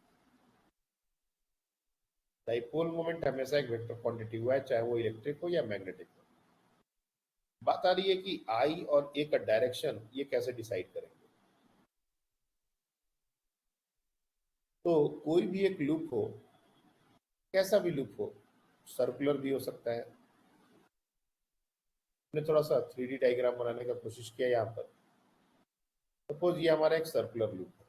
डाइपोल मोमेंट हमेशा एक वेक्टर क्वांटिटी हुआ है, चाहे वो इलेक्ट्रिक हो या मैग्नेटिक हो। बात आ रही है कि आई और ए का डायरेक्शन ये कैसे डिसाइड करेंगे। तो कोई भी एक लूप हो, कैसा भी लूप हो, सर्कुलर भी हो सकता है। हमने थोड़ा सा 3D डायग्राम बनाने का कोशिश किया यहाँ पर। सपोज ये हमारा एक सर्कुलर लूप है,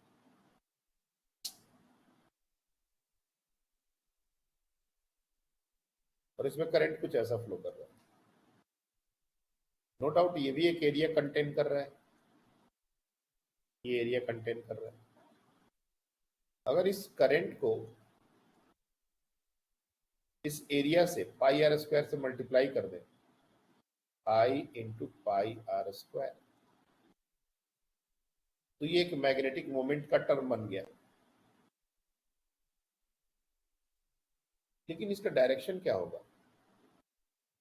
और इसमें करंट कुछ ऐसा फ्लो कर रहा है। नो डाउट ये भी एक एरिया कंटेन कर रहा है, ये एरिया कंटेन कर रहा है। अगर इस करंट को इस एरिया से पाई आर स्क्वायर से मल्टीप्लाई कर दें, आई इंटू पाई आर स्क्वायर, तो ये एक मैग्नेटिक मोमेंट का टर्म बन गया। लेकिन इसका डायरेक्शन क्या होगा?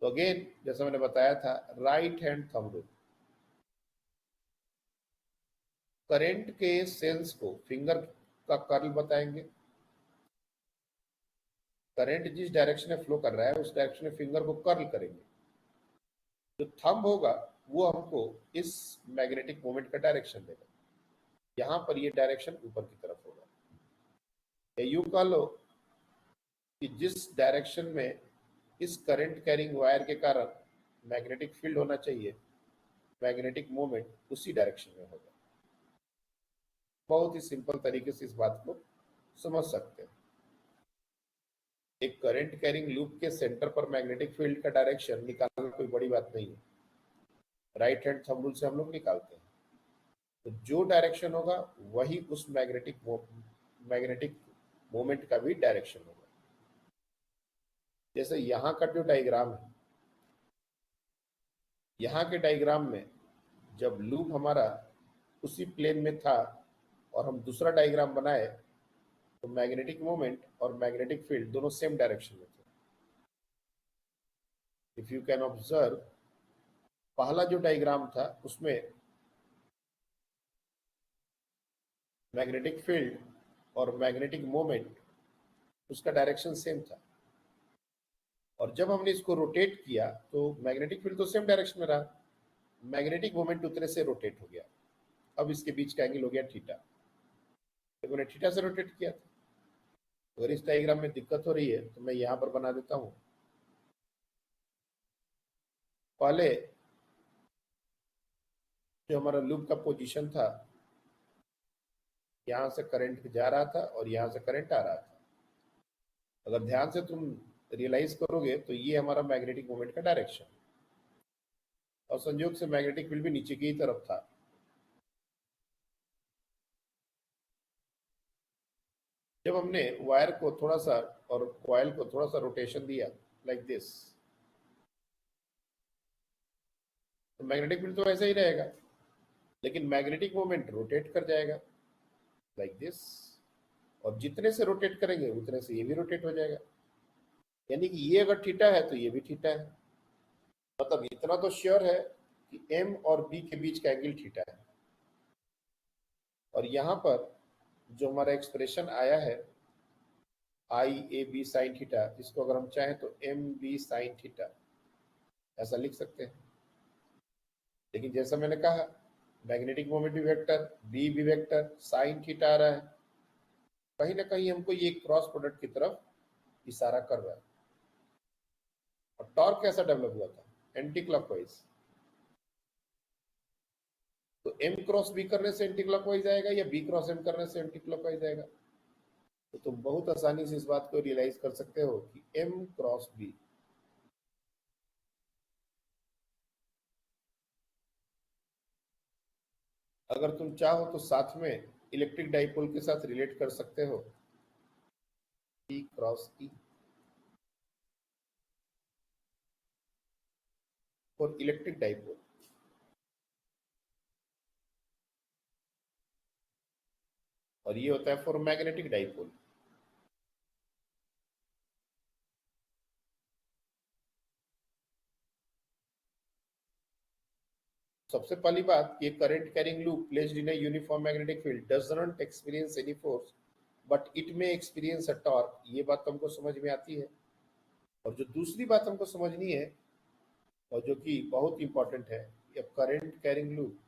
तो अगेन जैसा मैंने बताया था, right hand thumb rule. Current के सेंस को फिंगर का कर्ल बताएंगे। करंट जिस डायरेक्शन में फ्लो कर रहा है उस डायरेक्शन में फिंगर को कर्ल करेंगे। जो थंब होगा वो हमको इस मैग्नेटिक मोमेंट का डायरेक्शन देगा। यहां पर ये डायरेक्शन ऊपर की तरफ होगा। या यूं कह लो कि जिस डायरेक्शन में इस करंट कैरिंग वायर के कारण मैग्नेटिक फील्ड होना चाहिए, मैग्नेटिक मोमेंट उसी डायरेक्शन में होगा। बहुत ही सिंपल तरीके से इस बात को समझ सकते हैं। एक करंट कैरिंग लूप के सेंटर पर मैग्नेटिक फील्ड का डायरेक्शन निकालना कोई बड़ी बात नहीं है, राइट हैंड थंब रूल से हम लोग निकालते हैं। तो जो डायरेक्शन होगा वही उस मैग्नेटिक मोमेंट का भी डायरेक्शन होगा। जैसे यहाँ का जो डायग्राम है, यहाँ के डायग्राम में जब लूप हमारा उसी प्लेन में था और हम दूसरा डायग्राम बनाए तो मैग्नेटिक मोमेंट और मैग्नेटिक फील्ड दोनों सेम डायरेक्शन में थे। इफ यू कैन ऑब्जर्व, पहला जो डायग्राम था उसमें मैग्नेटिक फील्ड और मैग्नेटिक मोमेंट उसका डायरेक्शन सेम था, और जब हमने इसको रोटेट किया तो मैग्नेटिक फील्ड तो सेम डायरेक्शन में रहा, मैग्नेटिक मोमेंट उतने से रोटेट हो गया। अब इसके बीच का एंगल हो गया थीटा, तो मैंने थीटा से रोटेट किया था। अगर इस डायग्राम में दिक्कत हो रही है तो मैं यहां पर बना देता हूं। पहले जो हमारा लूप का पोजीशन था, यहां से करंट जा रहा था और यहां से करंट आ रहा था। अगर ध्यान से तुम रियलाइज करोगे तो ये हमारा मैग्नेटिक मोमेंट का डायरेक्शन, और संयोग से मैग्नेटिक फील्ड भी नीचे की ही तरफ था। जब हमने वायर को थोड़ा सा और कॉइल को थोड़ा सा रोटेशन दिया लाइक दिस, तो मैग्नेटिक फील्ड तो ऐसा ही रहेगा, लेकिन मैग्नेटिक मोमेंट रोटेट कर जाएगा लाइक दिस, और जितने से रोटेट करेंगे उतने से ये भी रोटेट हो जाएगा। यानी कि ये अगर थीटा है तो ये भी थीटा है। मतलब इतना तो श्योर है कि एम और बी के बीच का एंगल थीटा है। और यहां पर जो हमारा एक्सप्रेशन आया है आई ए बी साइन थीटा, इसको अगर हम चाहें तो एम बी साइन थीटा ऐसा लिख सकते हैं। लेकिन जैसा मैंने कहा, मैग्नेटिक मोमेंट भी वेक्टर, बी भी वेक्टर, साइन थीटा आ रहा है, कहीं ना कहीं हमको ये क्रॉस प्रोडक्ट की तरफ इशारा कर रहा है। और टॉर्क कैसा डेवलप हुआ था? Anti clockwise. तो एम क्रॉस बी करने से एंटी क्लॉकवाइज आएगा या बी क्रॉस एम करने से एंटी क्लॉकवाइज आएगा? तो तुम बहुत आसानी से इस बात को रियलाइज कर सकते हो कि एम क्रॉस बी अगर तुम चाहो तो साथ में इलेक्ट्रिक डाइपोल के साथ रिलेट कर सकते हो, ई क्रॉस ई। और इलेक्ट्रिक डाइपोल, और ये होता है फॉर मैग्नेटिक डाइपोल। सबसे पहली बात, ये current carrying loop placed in a uniform magnetic field does not experience any force but it में एक्सपीरियंस अ टॉर्क। ये बात तुमको समझ में आती है। और जो दूसरी बात हमको समझनी है और जो कि बहुत इंपॉर्टेंट है, ये current carrying loop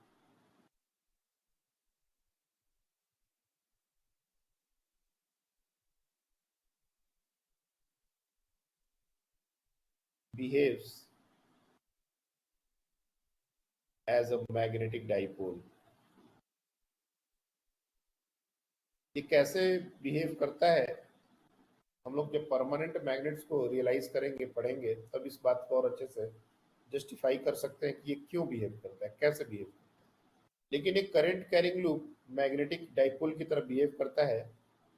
behaves as a magnetic dipole। ये कैसे बिहेव करता है, हम लोग जब परमानेंट मैग्नेट्स को रियलाइज करेंगे, पढ़ेंगे, तब इस बात को और अच्छे से जस्टिफाई कर सकते हैं कि ये क्यों बिहेव करता है, कैसे बिहेव करता है। लेकिन एक current carrying loop magnetic dipole की तरह बिहेव करता है,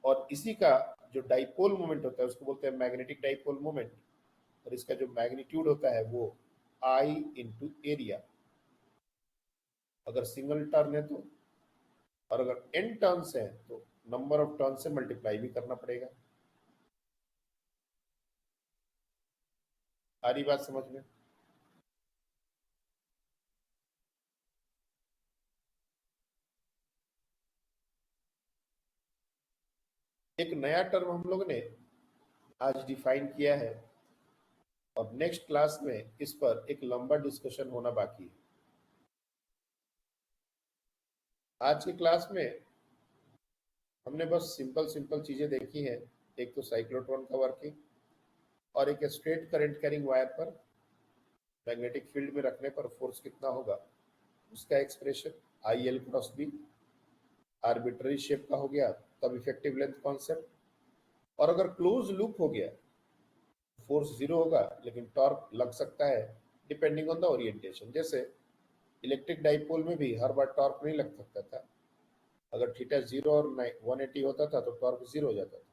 और इसी का जो डाइपोल मोमेंट होता है उसको बोलते हैं मैग्नेटिक डाइपोल मोमेंट, और इसका जो मैग्नीट्यूड होता है वो आई इंटू एरिया। अगर सिंगल टर्न है तो, और अगर n टर्न्स है तो नंबर ऑफ टर्न से मल्टीप्लाई भी करना पड़ेगा। आ रही बात समझ में? एक नया टर्म हम लोग ने आज डिफाइन किया है, और नेक्स्ट क्लास में इस पर एक लंबा डिस्कशन होना बाकी है। आज की क्लास में हमने बस सिंपल सिंपल चीजें देखी हैं। एक तो साइक्लोट्रॉन का वर्किंग, और एक स्ट्रेट करंट कैरिंग वायर पर मैग्नेटिक फील्ड में रखने पर फोर्स कितना होगा, उसका expression I L cross B arbitrary shape का हो गया, तब इफेक्टिव लेंथ कॉन्सेप्ट। और अगर क्लोज लूप हो गया, फोर्स जीरो होगा लेकिन टॉर्क लग सकता है डिपेंडिंग ऑन द ओरिएंटेशन। जैसे इलेक्ट्रिक डाइपोल में भी हर बार टॉर्क नहीं लग सकता था, अगर थीटा 0 और 180 होता था तो टॉर्क 0 हो जाता था।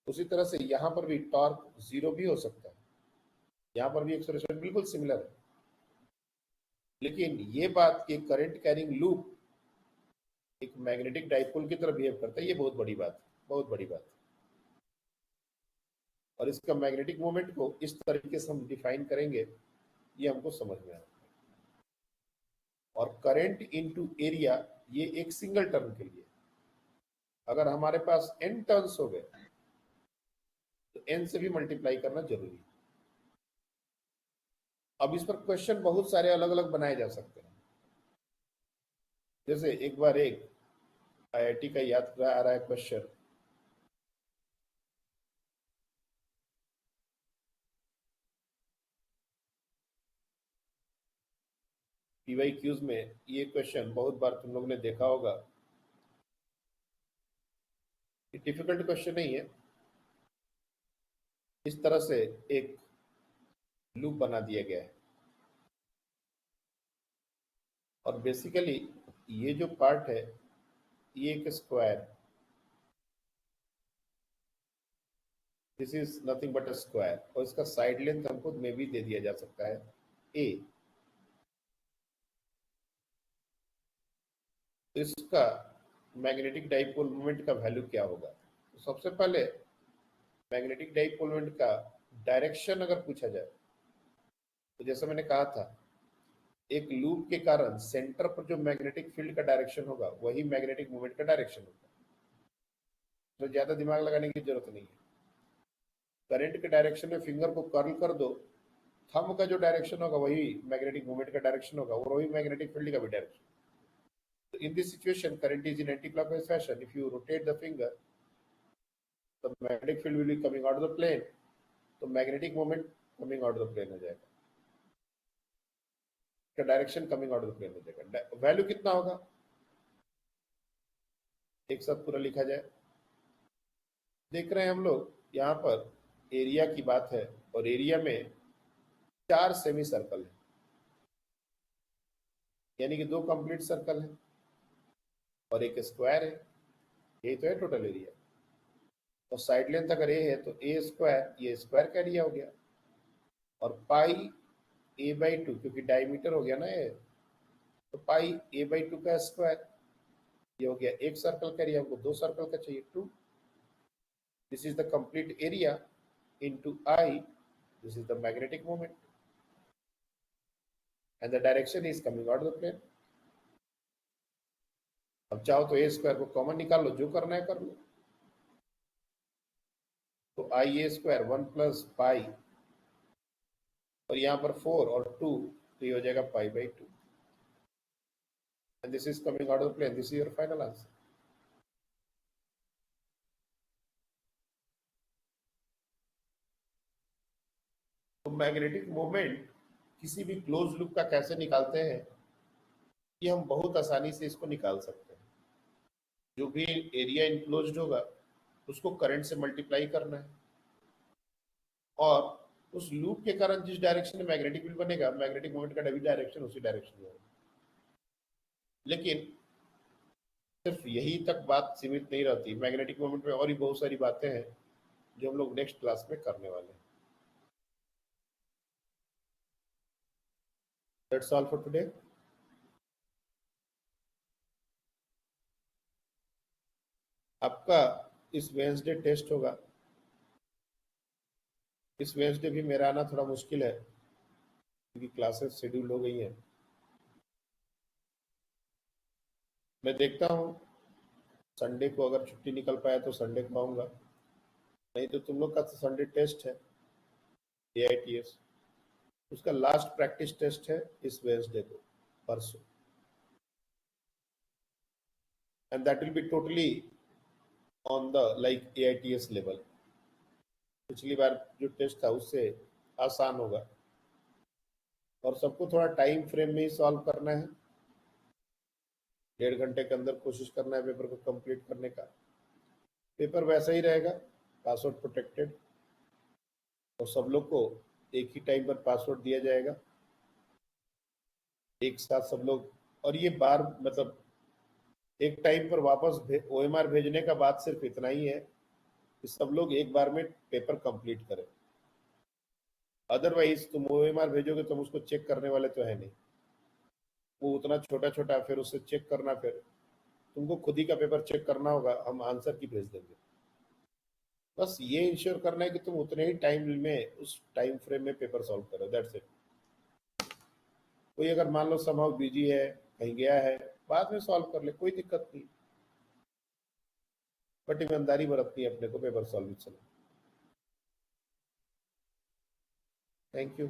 उसी तरह से यहां पर भी टॉर्क 0 भी हो सकता है, यहां पर भी एक्सप्रेशन बिल्कुल सिमिलर है। लेकिन ये बात कि करंट कैरिंग लूप एक मैग्नेटिक डाइपोल की तरह बिहेव करता है, ये बहुत बड़ी बात है, बहुत बड़ी बात है। और इसका मैग्नेटिक मोमेंट को इस तरीके से हम डिफाइन करेंगे, ये हमको समझ में आएगा। और करंट इनटू एरिया, ये एक सिंगल टर्म के लिए। अगर हमारे पास n टर्न्स हो गए तो n से भी मल्टीप्लाई करना जरूरी है। अब इस पर क्वेश्चन बहुत सारे अलग अलग बनाए जा सकते हैं। जैसे एक बार एक आईआईटी का याद आ रहा है क्वेश्चन, पीवाई क्यूज में ये क्वेश्चन बहुत बार तुम लोगों ने देखा होगा। डिफिकल्ट क्वेश्चन नहीं है। इस तरह से एक लूप बना दिया गया है और बेसिकली ये जो पार्ट है ये एक square, this is nothing but a square, और इसका साइड लेंथ हमको में भी दे दिया जा सकता है a। तो इसका मैग्नेटिक डाइपोल मोमेंट का वैल्यू क्या होगा? तो सबसे पहले मैग्नेटिक डाइपोल मोमेंट का डायरेक्शन अगर पूछा जाए तो जैसा मैंने कहा था, एक लूप के कारण सेंटर पर जो मैग्नेटिक फील्ड का डायरेक्शन होगा वही मैग्नेटिक मोमेंट का डायरेक्शन होगा, तो ज्यादा दिमाग लगाने की जरूरत नहीं है। करंट के डायरेक्शन में फिंगर को कर्ल कर दो, थंब का जो डायरेक्शन होगा वही मैग्नेटिक मोमेंट का डायरेक्शन होगा और वही मैग्नेटिक फील्ड का भी direction. So in this situation, current is in anti-clockwise fashion. If you rotate the finger, the magnetic field will be coming out of the plane. तो magnetic moment coming out of the plane हो जाएगा, का direction coming out of the plane हो जाएगा। Value कितना होगा एक साथ पूरा लिखा जाए। देख रहे हैं हम लोग यहाँ पर एरिया की बात है और एरिया में 4 सेमी सर्कल है, यानी कि 2 कंप्लीट सर्कल है और एक स्क्वायर है, यही तो है टोटल एरिया। और साइड लेंथ अगर ए है तो ए स्क्वायर, ये स्क्वायर का एरिया हो गया, और पाई a/2, क्योंकि डायमीटर हो गया ना ये, तो पाई a/2 का स्क्वायर, ये हो गया एक सर्कल का एरिया, हमको 2 सर्कल का चाहिए 2। This is the complete area into I, this is the magnetic moment and the direction is coming out of the plane. अब चाहो तो ए स्क्वायर को कॉमन निकाल लो, जो करना है कर लो। तो आई ए स्क्वायर 1 प्लस पाई, और यहाँ पर 4 और 2, तो ये हो जाएगा पाई/2 and this is coming out of the plane. This is your final answer. तो मैग्नेटिक मोमेंट किसी भी क्लोज लूप का कैसे निकालते हैं, ये हम बहुत आसानी से इसको निकाल सकते हैं। जो भी एरिया इनक्लोज्ड होगा उसको करंट से मल्टीप्लाई करना है, और उस लूप के कारण जिस डायरेक्शन में मैग्नेटिक फील्ड बनेगा, मैग्नेटिक मोमेंट का भी डायरेक्शन उसी डायरेक्शन में होगा। लेकिन सिर्फ यही तक बात सीमित नहीं रहती, मैग्नेटिक मोमेंट में और भी बहुत सारी बातें हैं जो हम लोग नेक्स्ट क्लास में करने वाले हैं। That's all for today. आपका इस वेंसडे टेस्ट होगा। इस वेंसडे भी मेरा आना थोड़ा मुश्किल है क्योंकि क्लासेस शेड्यूल हो गई हैं। मैं देखता हूँ संडे को अगर छुट्टी निकल पाया तो संडे को आऊँगा, नहीं तो तुम लोग का तो संडे टेस्ट है AITS, उसका लास्ट प्रैक्टिस टेस्ट है इस वेंसडे को, परसों, and that will be totally on the like AITS level. पिछली बार जो टेस्ट था उससे आसान होगा, और सबको थोड़ा टाइम फ्रेम में ही सॉल्व करना है। 1.5 घंटे के अंदर कोशिश करना है पेपर को कंप्लीट करने का। पेपर वैसा ही रहेगा, पासवर्ड प्रोटेक्टेड, और सब लोग को एक ही टाइम पर पासवर्ड दिया जाएगा, एक साथ सब लोग। और ये बार मतलब एक टाइम पर वापस OMR भेजने का बात सिर्फ इतना ही है कि सब लोग एक बार में पेपर कंप्लीट करें। अदरवाइज तुम OMR भेजोगे, तुम उसको चेक करने वाले तो है नहीं, वो उतना छोटा छोटा, फिर उससे चेक करना, फिर तुमको खुद ही का पेपर चेक करना होगा, हम आंसर की भेज देंगे। बस ये इंश्योर करना है कि तुम उतने ही टाइम में उस टाइम फ्रेम में पेपर सॉल्व करो, दैट्स इट। कोई अगर मान लो समहाउ बिजी है, कहीं गया है, बाद में सॉल्व कर ले, कोई दिक्कत नहीं, बट ईमानदारी बरतनी है अपने को पेपर सॉल्व में। Thank you.